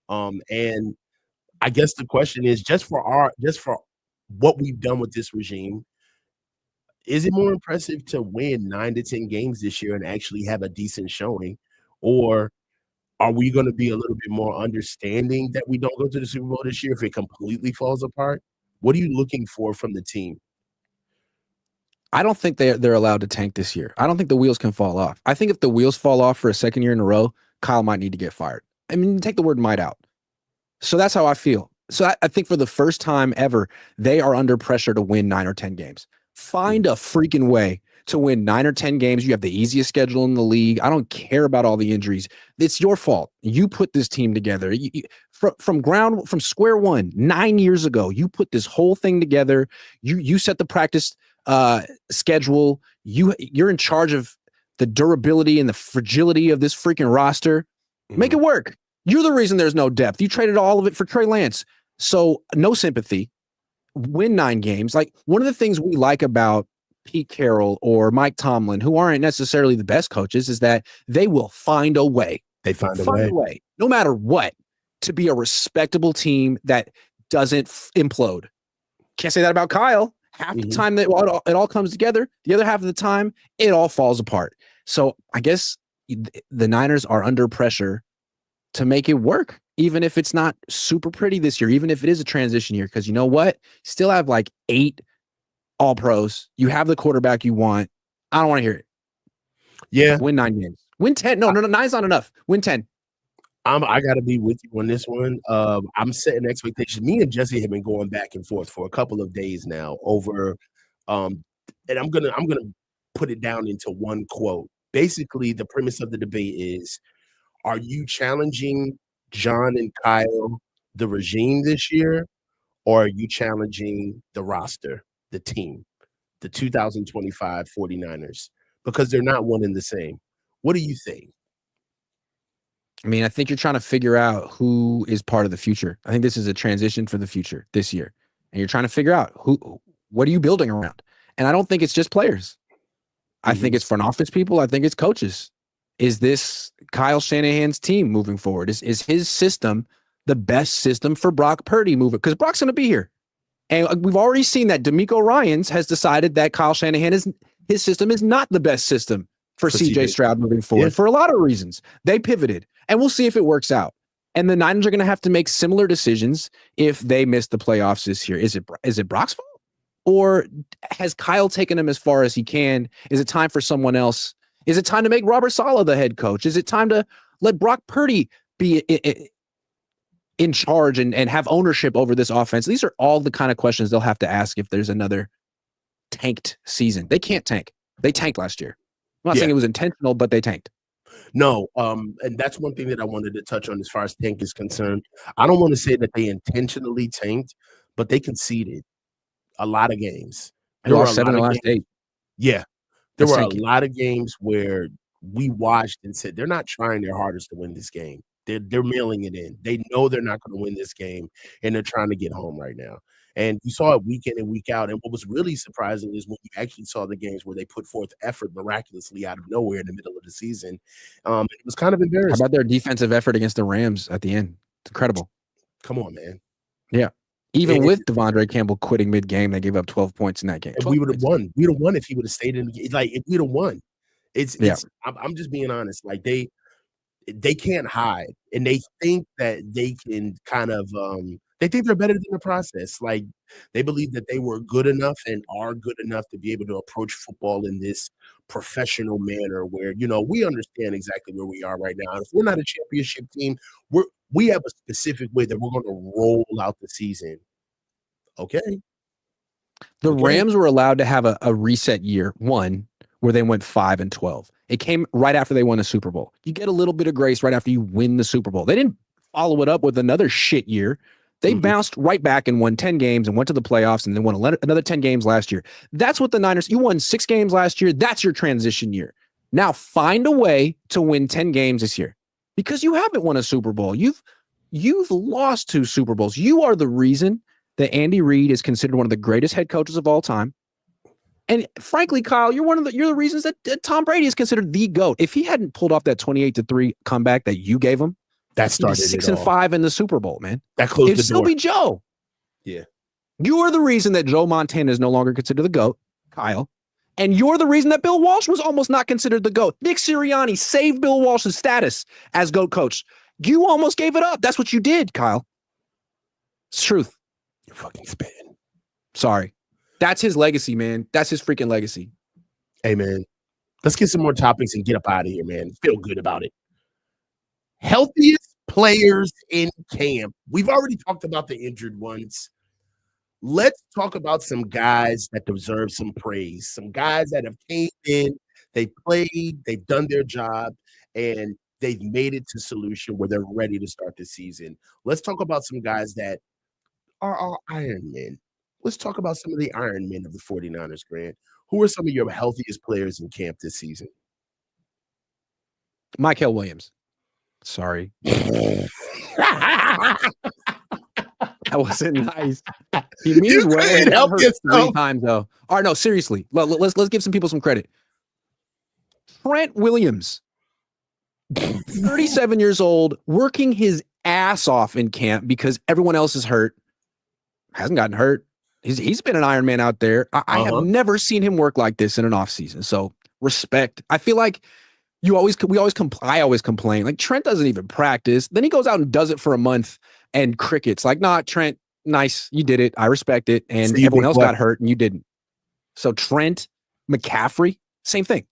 And I guess the question is just for what we've done with this regime, is it more impressive to win 9 to 10 games this year and actually have a decent showing? Or are we gonna be a little bit more understanding that we don't go to the Super Bowl this year if it completely falls apart? What are you looking for from the team? I don't think they're allowed to tank this year. I don't think the wheels can fall off. I think if the wheels fall off for a second year in a row, Kyle might need to get fired. I mean, take the word might out. So that's how I feel. So I think for the first time ever, they are under pressure to win 9 or 10 games. Find a freaking way to win 9 or 10 games. You have the easiest schedule in the league. I don't care about all the injuries. It's your fault. You put this team together. From square one, 9 years ago, you put this whole thing together. You set the practice schedule. You're in charge of the durability and the fragility of this freaking roster. Make it work. You're the reason there's no depth. You traded all of it for Trey Lance. So no sympathy. Win 9 games. Like, one of the things we like about Pete Carroll or Mike Tomlin, who aren't necessarily the best coaches, is that they will find a way. They find a way, no matter what, to be a respectable team that doesn't implode. Can't say that about Kyle. Half the time that it all comes together, the other half of the time, it all falls apart. So I guess the Niners are under pressure to make it work, even if it's not super pretty this year, even if it is a transition year, because you know what? Still have like 8 all-pros. You have the quarterback you want. I don't want to hear it. Yeah. Win 9 games. Win 10. No, 9's not enough. Win 10. I got to be with you on this one. I'm setting expectations. Me and Jesse have been going back and forth for a couple of days now over, and I'm gonna put it down into one quote. Basically, the premise of the debate is: are you challenging John and Kyle, the regime this year, or are you challenging the roster, the team, the 2025 49ers? Because they're not one and the same. What do you think? I mean, I think you're trying to figure out who is part of the future. I think this is a transition for the future this year. And you're trying to figure out what are you building around? And I don't think it's just players. I think it's front office people. I think it's coaches. Is this Kyle Shanahan's team moving forward? Is his system the best system for Brock Purdy moving? Because Brock's going to be here. And we've already seen that DeMeco Ryans has decided that Kyle Shanahan his system is not the best system for CJ Stroud moving forward for a lot of reasons. They pivoted, and we'll see if it works out. And the Niners are going to have to make similar decisions if they miss the playoffs this year. Is it Brock's fault? Or has Kyle taken him as far as he can? Is it time for someone else? Is it time to make Robert Saleh the head coach? Is it time to let Brock Purdy be in charge and have ownership over this offense? These are all the kind of questions they'll have to ask if there's another tanked season. They can't tank. They tanked last year. I'm not saying it was intentional, but they tanked. No, and that's one thing that I wanted to touch on as far as tank is concerned. I don't want to say that they intentionally tanked, but they conceded a lot of games. They lost 7 of the last 8. Yeah. There were a lot of games where we watched and said, they're not trying their hardest to win this game. They're mailing it in. They know they're not going to win this game, and they're trying to get home right now. And you saw it week in and week out. And what was really surprising is when you actually saw the games where they put forth effort miraculously out of nowhere in the middle of the season. It was kind of embarrassing. How about their defensive effort against the Rams at the end? It's incredible. Come on, man. Yeah. Even with Devondre Campbell quitting mid-game, they gave up 12 points in that game. We would have won. We would have won if he would have stayed in the game. Like, if we'd have won. I'm just being honest. Like, they can't hide, and they think that they can kind of They think they're better than the process. Like, they believe that they were good enough and are good enough to be able to approach football in this professional manner where, we understand exactly where we are right now. And if we're not a championship team, we have a specific way that we're going to roll out the season. Okay. The Rams were allowed to have a reset year, one, where they went 5-12. It came right after they won a Super Bowl. You get a little bit of grace right after you win the Super Bowl. They didn't follow it up with another shit year. They bounced right back and won 10 games and went to the playoffs and then won another 10 games last year. That's what the Niners, you won 6 games last year. That's your transition year. Now find a way to win 10 games this year because you haven't won a Super Bowl. You've lost 2 Super Bowls. You are the reason that Andy Reid is considered one of the greatest head coaches of all time. And frankly, Kyle, you're the reasons that Tom Brady is considered the GOAT. If he hadn't pulled off that 28-3 comeback that you gave him, that started 6-5 in the Super Bowl, man. That closed It'd the door. still be Joe. Yeah. You are the reason that Joe Montana is no longer considered the GOAT, Kyle. And you're the reason that Bill Walsh was almost not considered the GOAT. Nick Sirianni saved Bill Walsh's status as GOAT coach. You almost gave it up. That's what you did, Kyle. It's truth. You're fucking spitting. Sorry. That's his legacy, man. That's his freaking legacy. Hey, man. Let's get some more topics and get up out of here, man. Feel good about it. Healthiest players in camp. We've already talked about the injured ones. Let's talk about some guys that deserve some praise. Some guys that have came in, they've played, they've done their job, and they've made it to solution where they're ready to start the season. Let's talk about some guys that are our Iron Men. Let's talk about some of the Iron Men of the 49ers, Grant. Who are some of your healthiest players in camp this season? Michael Williams. Sorry. That wasn't nice. He means well. He got hurt 3 times though. All right, no, seriously. Let's give some people some credit. Trent Williams, 37 years old, working his ass off in camp because everyone else is hurt. Hasn't gotten hurt. He's been an Iron Man out there. I have never seen him work like this in an offseason. So respect. I feel like I always complain. Like Trent doesn't even practice. Then he goes out and does it for a month and crickets. Like, nah, Trent, nice. You did it. I respect it. And everyone else got hurt and you didn't. So Trent, McCaffrey, same thing.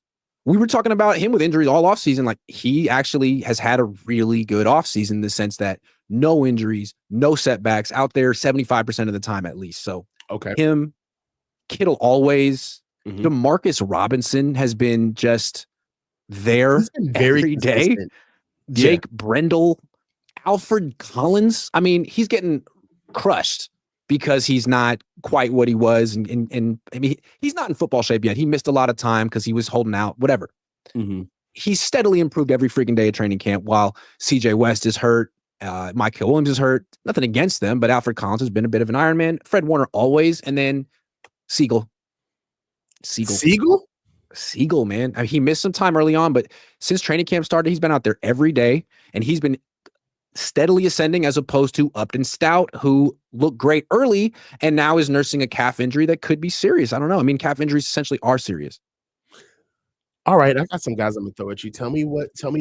We were talking about him with injuries all offseason. Like he actually has had a really good offseason in the sense that no injuries, no setbacks out there 75% of the time at least. So him, Kittle always, DeMarcus Robinson has been just there every day. Jake Brendel, Alfred Collins. I mean, he's getting crushed because he's not quite what he was. And I mean, he's not in football shape yet. He missed a lot of time because he was holding out, whatever. He's steadily improved every freaking day of training camp while CJ West is hurt. Michael Williams is hurt. Nothing against them, but Alfred Collins has been a bit of an Iron Man. Fred Warner always. And then Siegel, man. I mean, he missed some time early on, but since training camp started, he's been out there every day and he's been steadily ascending as opposed to Upton Stout, who looked great early and now is nursing a calf injury that could be serious. I don't know. I mean, calf injuries essentially are serious. All right, I got some guys I'm gonna throw at you. Tell me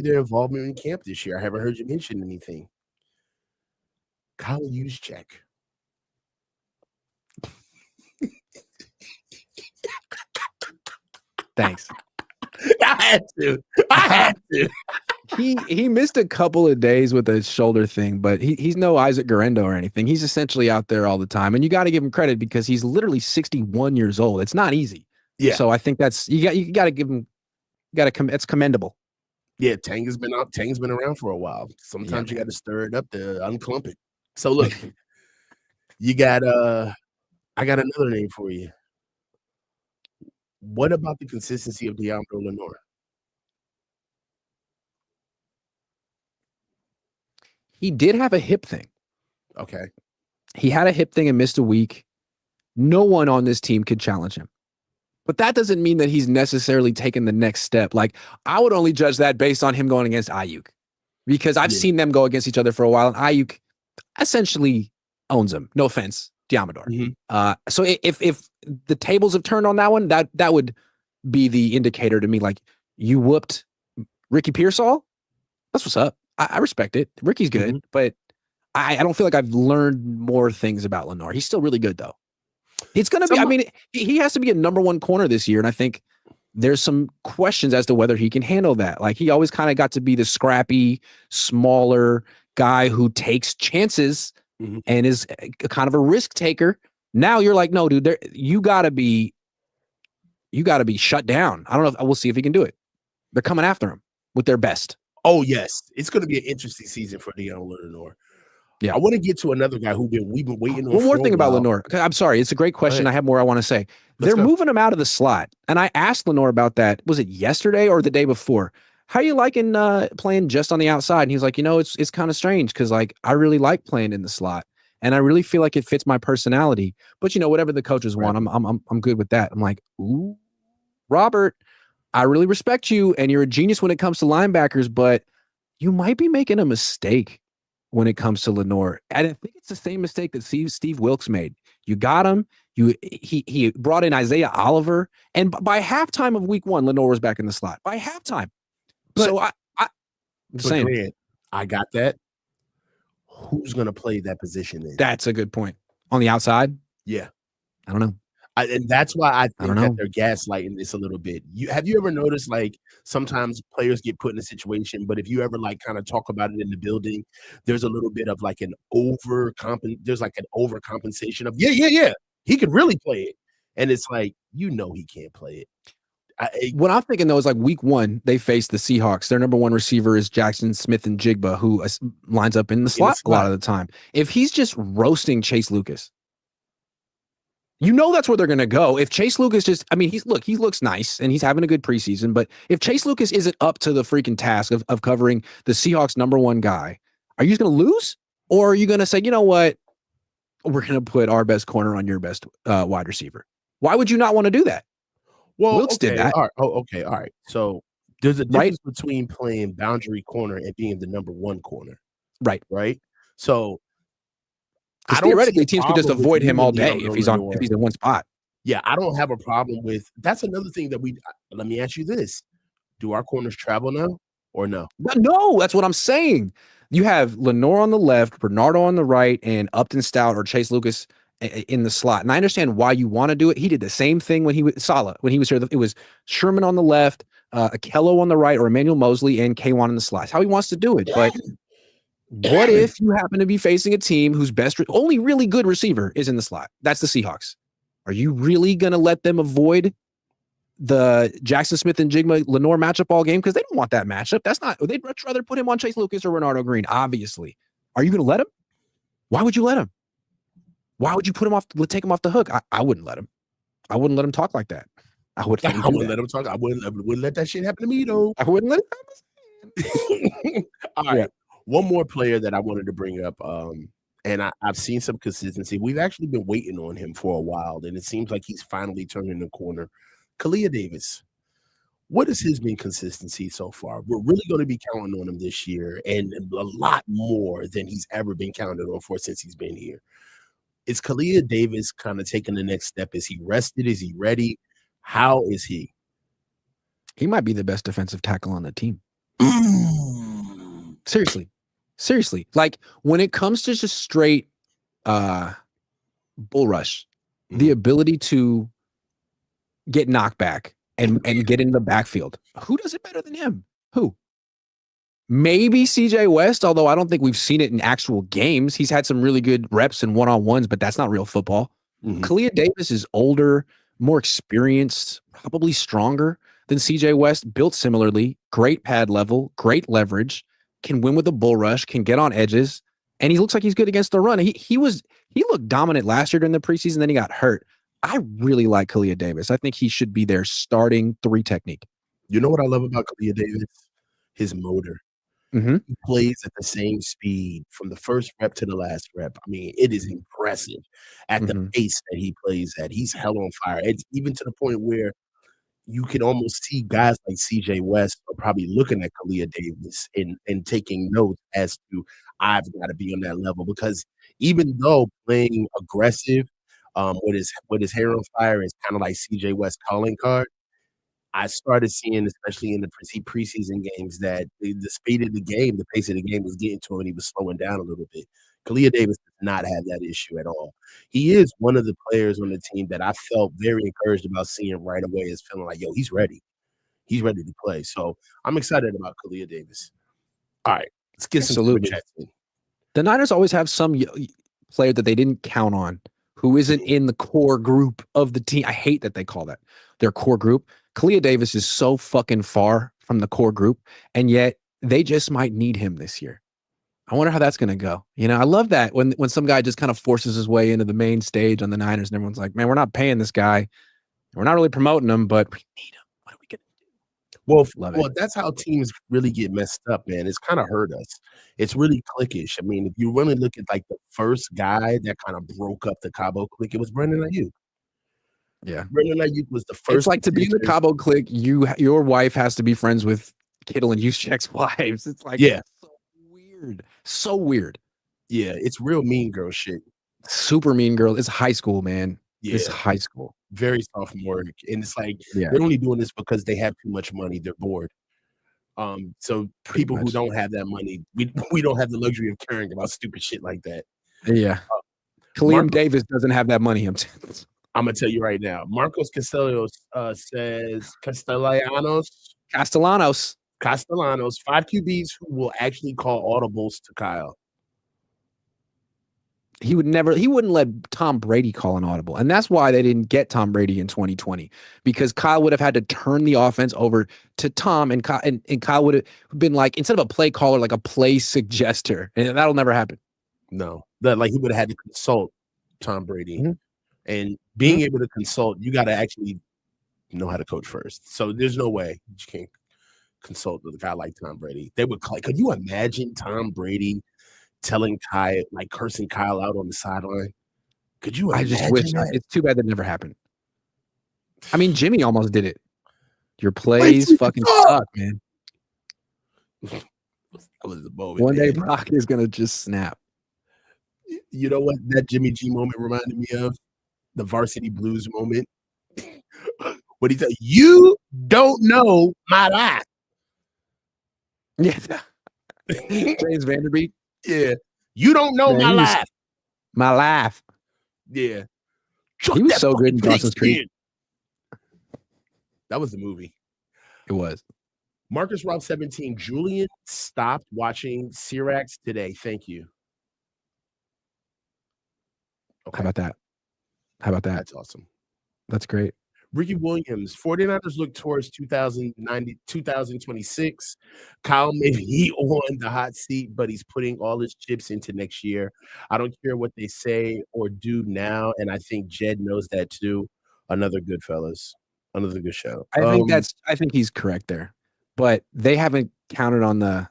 their involvement in camp this year. I haven't heard you mention anything. Kyle Juszczyk. Thanks. I had to. He missed a couple of days with a shoulder thing, but he's no Isaac Guerrero or anything. He's essentially out there all the time, and you got to give him credit because he's literally 61 years old. It's not easy. Yeah. So I think that's you got to give him. It's commendable. Yeah, Tang has been around for a while. Sometimes you got to stir it up to unclump it. So look, you got I got another name for you. What about the consistency of DeAndre Lenore? He did have a hip thing. Okay. He had a hip thing and missed a week. No one on this team could challenge him. But that doesn't mean that he's necessarily taken the next step. Like, I would only judge that based on him going against Ayuk. Because I've seen them go against each other for a while, and Ayuk essentially owns him. No offense, Diamador. So if the tables have turned on that one, that would be the indicator to me. Like, you whooped Ricky Pearsall? That's what's up. I respect it. Ricky's good, but I don't feel like I've learned more things about Lenoir. He's still really good though. It's going to be, I mean, he has to be a number one corner this year. And I think there's some questions as to whether he can handle that. Like he always kind of got to be the scrappy, smaller guy who takes chances and is kind of a risk taker. Now you're like, no, dude, you gotta be shut down. I don't know if we'll see if he can do it. They're coming after him with their best. Oh yes, it's going to be an interesting season for Deon Lenoir. Yeah, I want to get to another guy we've been waiting on. One more thing about Lenoir. I'm sorry, it's a great question. I have more I want to say. They're moving him out of the slot, and I asked Lenoir about that. Was it yesterday or the day before? How you liking playing just on the outside? And he's like, it's kind of strange because like I really like playing in the slot, and I really feel like it fits my personality. But whatever the coaches want, I'm good with that. I'm like, ooh, Robert, I really respect you, and you're a genius when it comes to linebackers, but you might be making a mistake when it comes to Lenoir. And I think it's the same mistake that Steve Wilkes made. You got him. He brought in Isaiah Oliver, and by halftime of week 1, Lenoir was back in the slot. By halftime. But, so I'm saying, Grant, I got that. Who's going to play that position then? That's a good point. On the outside? Yeah. I don't know. And that's why I think that they're gaslighting this a little bit. Have you ever noticed like sometimes players get put in a situation, but if you ever like kind of talk about it in the building, there's a little bit of like an overcompensation of yeah, he could really play it, and it's like he can't play it. What I'm thinking though is like week 1 they face the Seahawks. Their number 1 receiver is Jackson Smith-Njigba, who lines up in the slot a lot of the time. If he's just roasting Chase Lucas. That's where they're going to go. If Chase Lucas he looks nice and he's having a good preseason, but if Chase Lucas isn't up to the freaking task of covering the Seahawks number 1 guy, are you just going to lose? Or are you going to say, you know what? We're going to put our best corner on your best wide receiver. Why would you not want to do that? Well, Wilkes did that. All right. Oh, okay. All right. So there's a difference between playing boundary corner and being the number 1 corner. Right. So theoretically, teams could just avoid him all day if he's in one spot. Yeah, I don't have a problem with. That's another thing that let me ask you this: do our corners travel now or no? No, that's what I'm saying. You have Lenoir on the left, Bernardo on the right, and Upton Stout or Chase Lucas in the slot. And I understand why you want to do it. He did the same thing when he was here. It was Sherman on the left, Akello on the right, or Emmanuel Mosley and K1 in the slot. That's how he wants to do it. But what if you happen to be facing a team whose only really good receiver is in the slot? That's the Seahawks. Are you really going to let them avoid the Jackson Smith-Njigba Lenoir matchup all game? Because they don't want that matchup. They'd much rather put him on Chase Lucas or Renardo Green, obviously. Are you going to let him? Why would you let him? Why would you take him off the hook? I wouldn't let him. I wouldn't let him talk like that. I wouldn't let him talk. I wouldn't let that shit happen to me, though. I wouldn't let it happen. All right. One more player that I wanted to bring up, and I've seen some consistency. We've actually been waiting on him for a while, and it seems like he's finally turning the corner. Khalil Davis. What has his been consistency so far? We're really going to be counting on him this year, and a lot more than he's ever been counted on for since he's been here. Is Khalil Davis kind of taking the next step? Is he rested? Is he ready? How is he? He might be the best defensive tackle on the team. Seriously. Like when it comes to just straight bull rush, the ability to get knocked back and get in the backfield. Who does it better than him? Who? Maybe CJ West, although I don't think we've seen it in actual games. He's had some really good reps and one-on-ones, but that's not real football. Khalil Davis is older, more experienced, probably stronger than CJ West, built similarly, great pad level, great leverage, can win with a bull rush, can get on edges, and he looks like he's good against the run. He looked dominant last year during the preseason, then he got hurt. I really like Khalil Davis. I think he should be their starting 3 technique. You know what I love about Khalil Davis? His motor. He plays at the same speed from the first rep to the last rep. I mean, it is impressive at the pace that he plays at. He's hell on fire. It's even to the point where you can almost see guys like CJ West are probably looking at Khalil Davis and taking notes as to I've got to be on that level, because even though playing aggressive with his hair on fire is kind of like CJ West calling card, I started seeing, especially in the preseason games, that the speed of the game, the pace of the game was getting to him, and he was slowing down a little bit. Kalia Davis does not have that issue at all. He is one of the players on the team that I felt very encouraged about seeing right away as feeling like, yo, he's ready. He's ready to play. So I'm excited about Kalia Davis. All right, let's get some super chats in. The Niners always have some player that they didn't count on who isn't in the core group of the team. I hate that they call that their core group. Kalia Davis is so fucking far from the core group, and yet they just might need him this year. I wonder how that's going to go. You know, I love that when some guy just kind of forces his way into the main stage on the Niners and everyone's like, man, we're not paying this guy. We're not really promoting him, but we need him. What are we going to do? Well, that's how teams really get messed up, man. It's kind of hurt us. It's really cliquish. I mean, if you really look at like the first guy that kind of broke up the Cabo clique, it was Brandon Ayuk. Yeah. Brandon Ayuk was the first. It's like to be in the Cabo clique, your wife has to be friends with Kittle and Juszczyk's wives. It's like, yeah. So weird. So weird. Yeah, it's real mean girl shit. Super mean girl. It's high school, man. Yeah. It's high school. Very sophomore. And it's like they're only doing this because they have too much money. They're bored. So people who don't have that money, we don't have the luxury of caring about stupid shit like that. Yeah. Khalil Davis doesn't have that money. I'm gonna tell you right now. Marcos Castellanos says Castellanos, 5 QBs who will actually call audibles to Kyle. He wouldn't let Tom Brady call an audible. And that's why they didn't get Tom Brady in 2020, because Kyle would have had to turn the offense over to Tom, and Kyle would have been like, instead of a play caller, like a play suggester. And that'll never happen. No, like he would have had to consult Tom Brady. Mm-hmm. And being able to consult, you got to actually know how to coach first. So there's no way you can't consult with a guy like Tom Brady. They would could you imagine Tom Brady telling Kyle, like cursing Kyle out on the sideline? Could you imagine? I just wish it's too bad that never happened. I mean, Jimmy almost did it. Your plays fucking suck, man. That was the moment. One day Brock is gonna just snap. You know what that Jimmy G moment reminded me of? The Varsity Blues moment. What he said, you don't know my life. Yeah. James Vanderbeek. Yeah. You don't know my life. My life. Yeah. He was so good in Dawson's Creek. That was the movie. It was. Marcus Rob 17. Julian stopped watching Cyrax today. Thank you. Okay. How about that? That's awesome. That's great. Ricky Williams, 49ers look towards 2026. Kyle may be on the hot seat, but he's putting all his chips into next year. I don't care what they say or do now, and I think Jed knows that too. Another good fellas. Another good show. I think he's correct there. But they haven't counted on the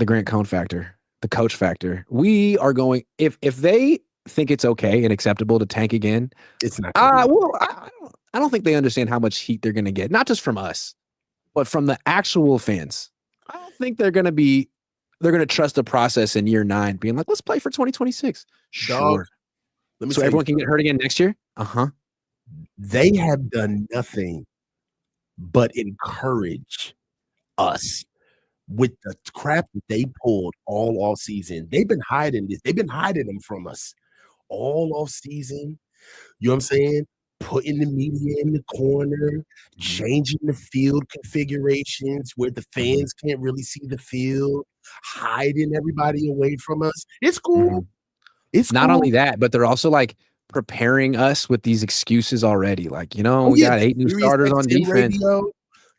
Grant Cohn factor, the coach factor. We are going if they think it's okay and acceptable to tank again. It's not. I don't think they understand how much heat they're going to get, not just from us, but from the actual fans. I don't think they're going to trust the process in year 9, being like, let's play for 2026. Sure. So everyone can get hurt again next year? Uh-huh. They have done nothing but encourage us with the crap that they pulled all off season. They've been hiding this. They've been hiding them from us all off season. You know what I'm saying? Putting the media in the corner, changing the field configurations where the fans can't really see the field, hiding everybody away from us. It's cool. Mm-hmm. It's not only that, but they're also like preparing us with these excuses already. Like, we got 8 new starters on defense. We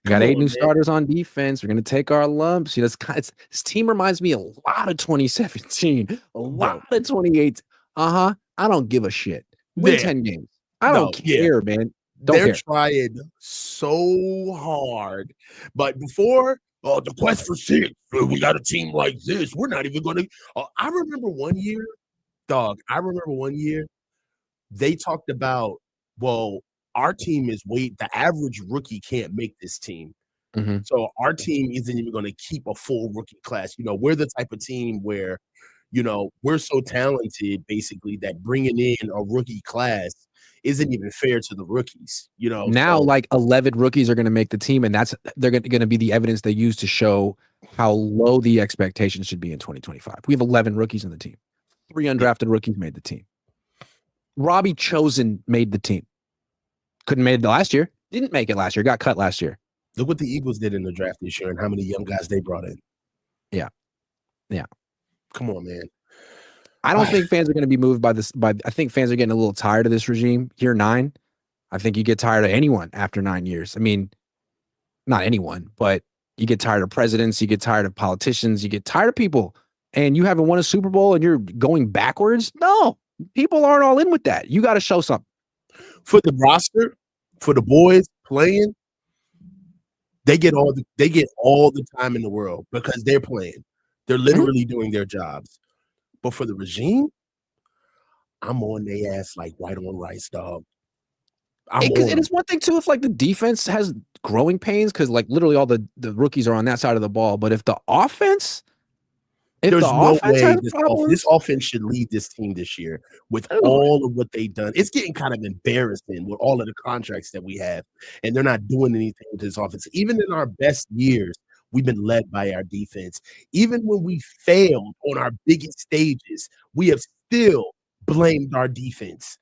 got 8 new starters on defense. We're going to take our lumps. This team reminds me a lot of 2017, a lot of 2018. I don't give a shit. Win 10 games. I don't care, man. They're trying so hard. But before, the quest for 6, we got a team like this. We're not even going to. I remember one year, they talked about, our team is the average rookie can't make this team. Mm-hmm. So our team isn't even going to keep a full rookie class. We're the type of team where, we're so talented, basically, that bringing in a rookie class isn't even fair to the rookies. Now, like 11 rookies are going to make the team, and they're going to be the evidence they use to show how low the expectations should be in 2025. We have 11 rookies in the team. 3 undrafted rookies made the team. Robbie Chosen made the team. Couldn't make it last year. Didn't make it last year. Got cut last year. Look what the Eagles did in the draft this year and how many young guys they brought in. Yeah. Come on, man. I don't think fans are going to be moved by this. I think fans are getting a little tired of this regime. Year 9, I think you get tired of anyone after 9 years. I mean, not anyone, but you get tired of presidents. You get tired of politicians. You get tired of people. And you haven't won a Super Bowl and you're going backwards? No, people aren't all in with that. You got to show something. For the roster, for the boys playing, they get all the time in the world because they're playing. They're literally doing their jobs. But for the regime, I'm on their ass like white on rice, dog. And it's one thing too if like the defense has growing pains because like literally all the rookies are on that side of the ball. But if the offense, there's no way this offense should lead this team this year with all of what they've done. It's getting kind of embarrassing with all of the contracts that we have, and they're not doing anything with this offense. Even in our best years, we've been led by our defense. Even when we failed on our biggest stages, we have still blamed our defense.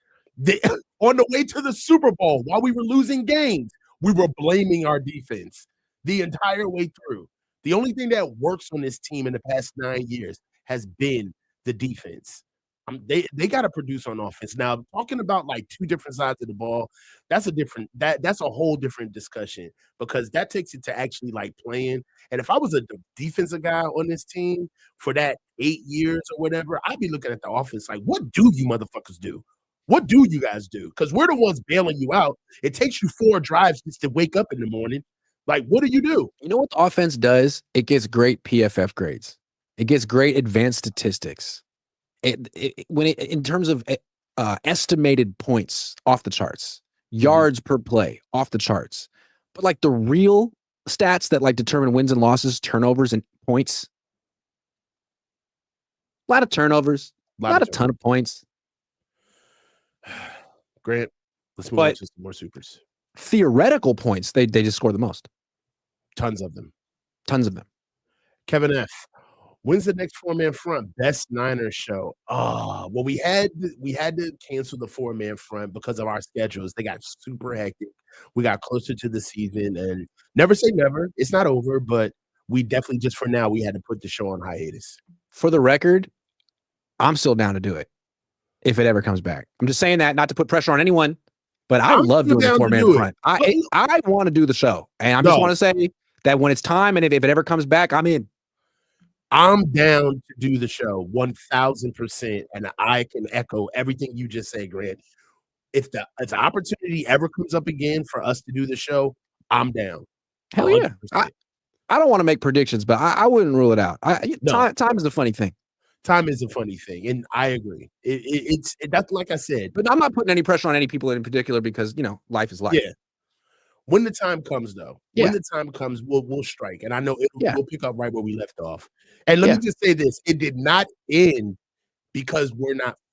On the way to the Super Bowl, while we were losing games, we were blaming our defense the entire way through. The only thing that works on this team in the past 9 years has been the defense. They got to produce on offense. Now, talking about like 2 different sides of the ball, that's a whole different discussion because that takes it to actually like playing. And if I was a defensive guy on this team for that 8 years or whatever, I'd be looking at the offense like, what do you motherfuckers do? What do you guys do? Because we're the ones bailing you out. It takes you 4 drives just to wake up in the morning. Like, what do? You know what the offense does? It gets great PFF grades. It gets great advanced statistics. In terms of estimated points, off the charts, yards per play, off the charts. But like the real stats that like determine wins and losses, turnovers and points, a lot of turnovers, not a ton of points. Grant, let's move on to some more supers. Theoretical points, they just score the most. Tons of them. Kevin F. When's the next 4-man front? Best Niners show. Well, we had to cancel the 4-man front because of our schedules. They got super hectic. We got closer to the season, and never say never. It's not over, but we definitely just for now we had to put the show on hiatus. For the record, I'm still down to do it if it ever comes back. I'm just saying that not to put pressure on anyone. But I love doing the 4-man front. I want to do the show. And I just want to say that when it's time and if it ever comes back, I'm in. I'm down to do the show 1,000%. And I can echo everything you just said, Grant. If the opportunity ever comes up again for us to do the show, I'm down. Hell 100%. Yeah. I don't want to make predictions, but I wouldn't rule it out. Time is a funny thing. Time is a funny thing, and I agree. That's like I said. But I'm not putting any pressure on any people in particular because, life is life. Yeah. When the time comes, though, when the time comes, we'll strike. And I know we'll pick up right where we left off. And let me just say this. It did not end because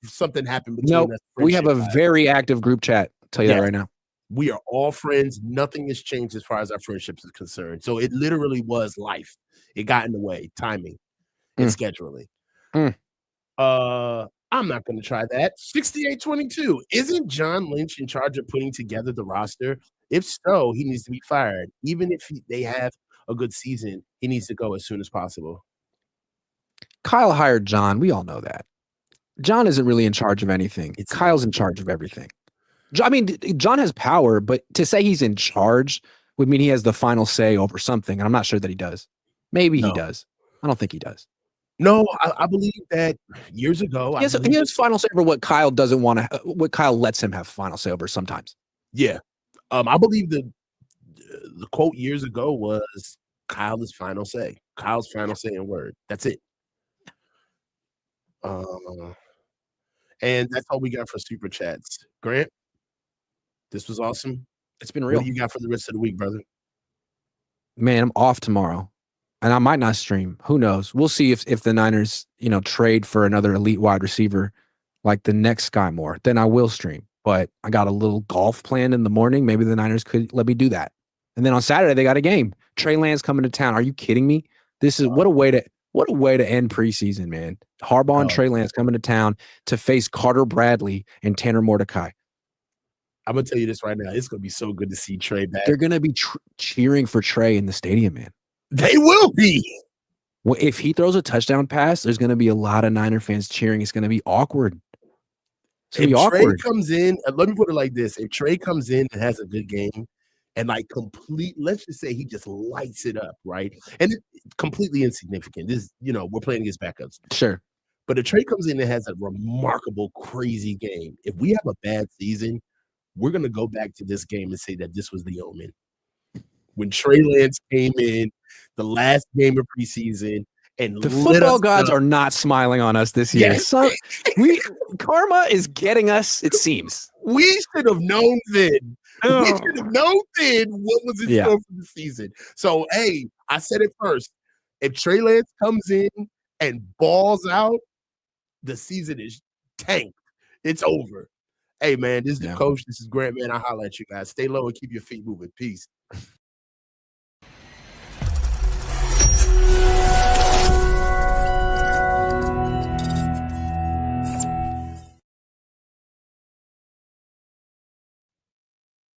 something happened between us. We have a very active group chat. I'll tell you that right now. We are all friends. Nothing has changed as far as our friendships is concerned. So it literally was life. It got in the way, timing and scheduling. I'm not going to try that. 68-22. Isn't John Lynch in charge of putting together the roster? If so, he needs to be fired. Even if they have a good season, he needs to go as soon as possible. Kyle hired John. We all know that. John isn't really in charge of anything. Kyle's in charge of everything. I mean, John has power, but to say he's in charge would mean he has the final say over something. And I'm not sure that he does. Maybe he does. I don't think he does. No, I believe that years ago. He has final say over what Kyle doesn't want to, what Kyle lets him have final say over sometimes. Yeah. I believe the quote years ago was Kyle is final say. Kyle's final say in word. That's it. And that's all we got for super chats. Grant, this was awesome. It's been real. What do you got for the rest of the week, brother? Man, I'm off tomorrow. And I might not stream. Who knows? We'll see if the Niners, trade for another elite wide receiver like the next Sky Moore. Then I will stream. But I got a little golf planned in the morning. Maybe the Niners could let me do that. And then on Saturday, they got a game. Trey Lance coming to town. Are you kidding me? This is what a way to end preseason, man. Harbaugh and Trey Lance coming to town to face Carter Bradley and Tanner Mordecai. I'm gonna tell you this right now. It's gonna be so good to see Trey back. They're gonna be cheering for Trey in the stadium, man. They will be. Well, if he throws a touchdown pass, there's gonna be a lot of Niner fans cheering. It's gonna be awkward. If Trey comes in, let me put it like this: if Trey comes in and has a good game, and like let's just say he just lights it up, right? And it's completely insignificant. This, we're playing against backups. Sure. But if Trey comes in and has a remarkable, crazy game, if we have a bad season, we're going to go back to this game and say that this was the omen. When Trey Lance came in, the last game of preseason, and the football gods are not smiling on us this year. Yes. So karma is getting us, it seems. We should have known then. We should have known then what was in store for the season. So, hey, I said it first. If Trey Lance comes in and balls out, the season is tanked. It's over. Hey, man, this is the coach. This is Grant, man. I'll holler at you guys. Stay low and keep your feet moving. Peace.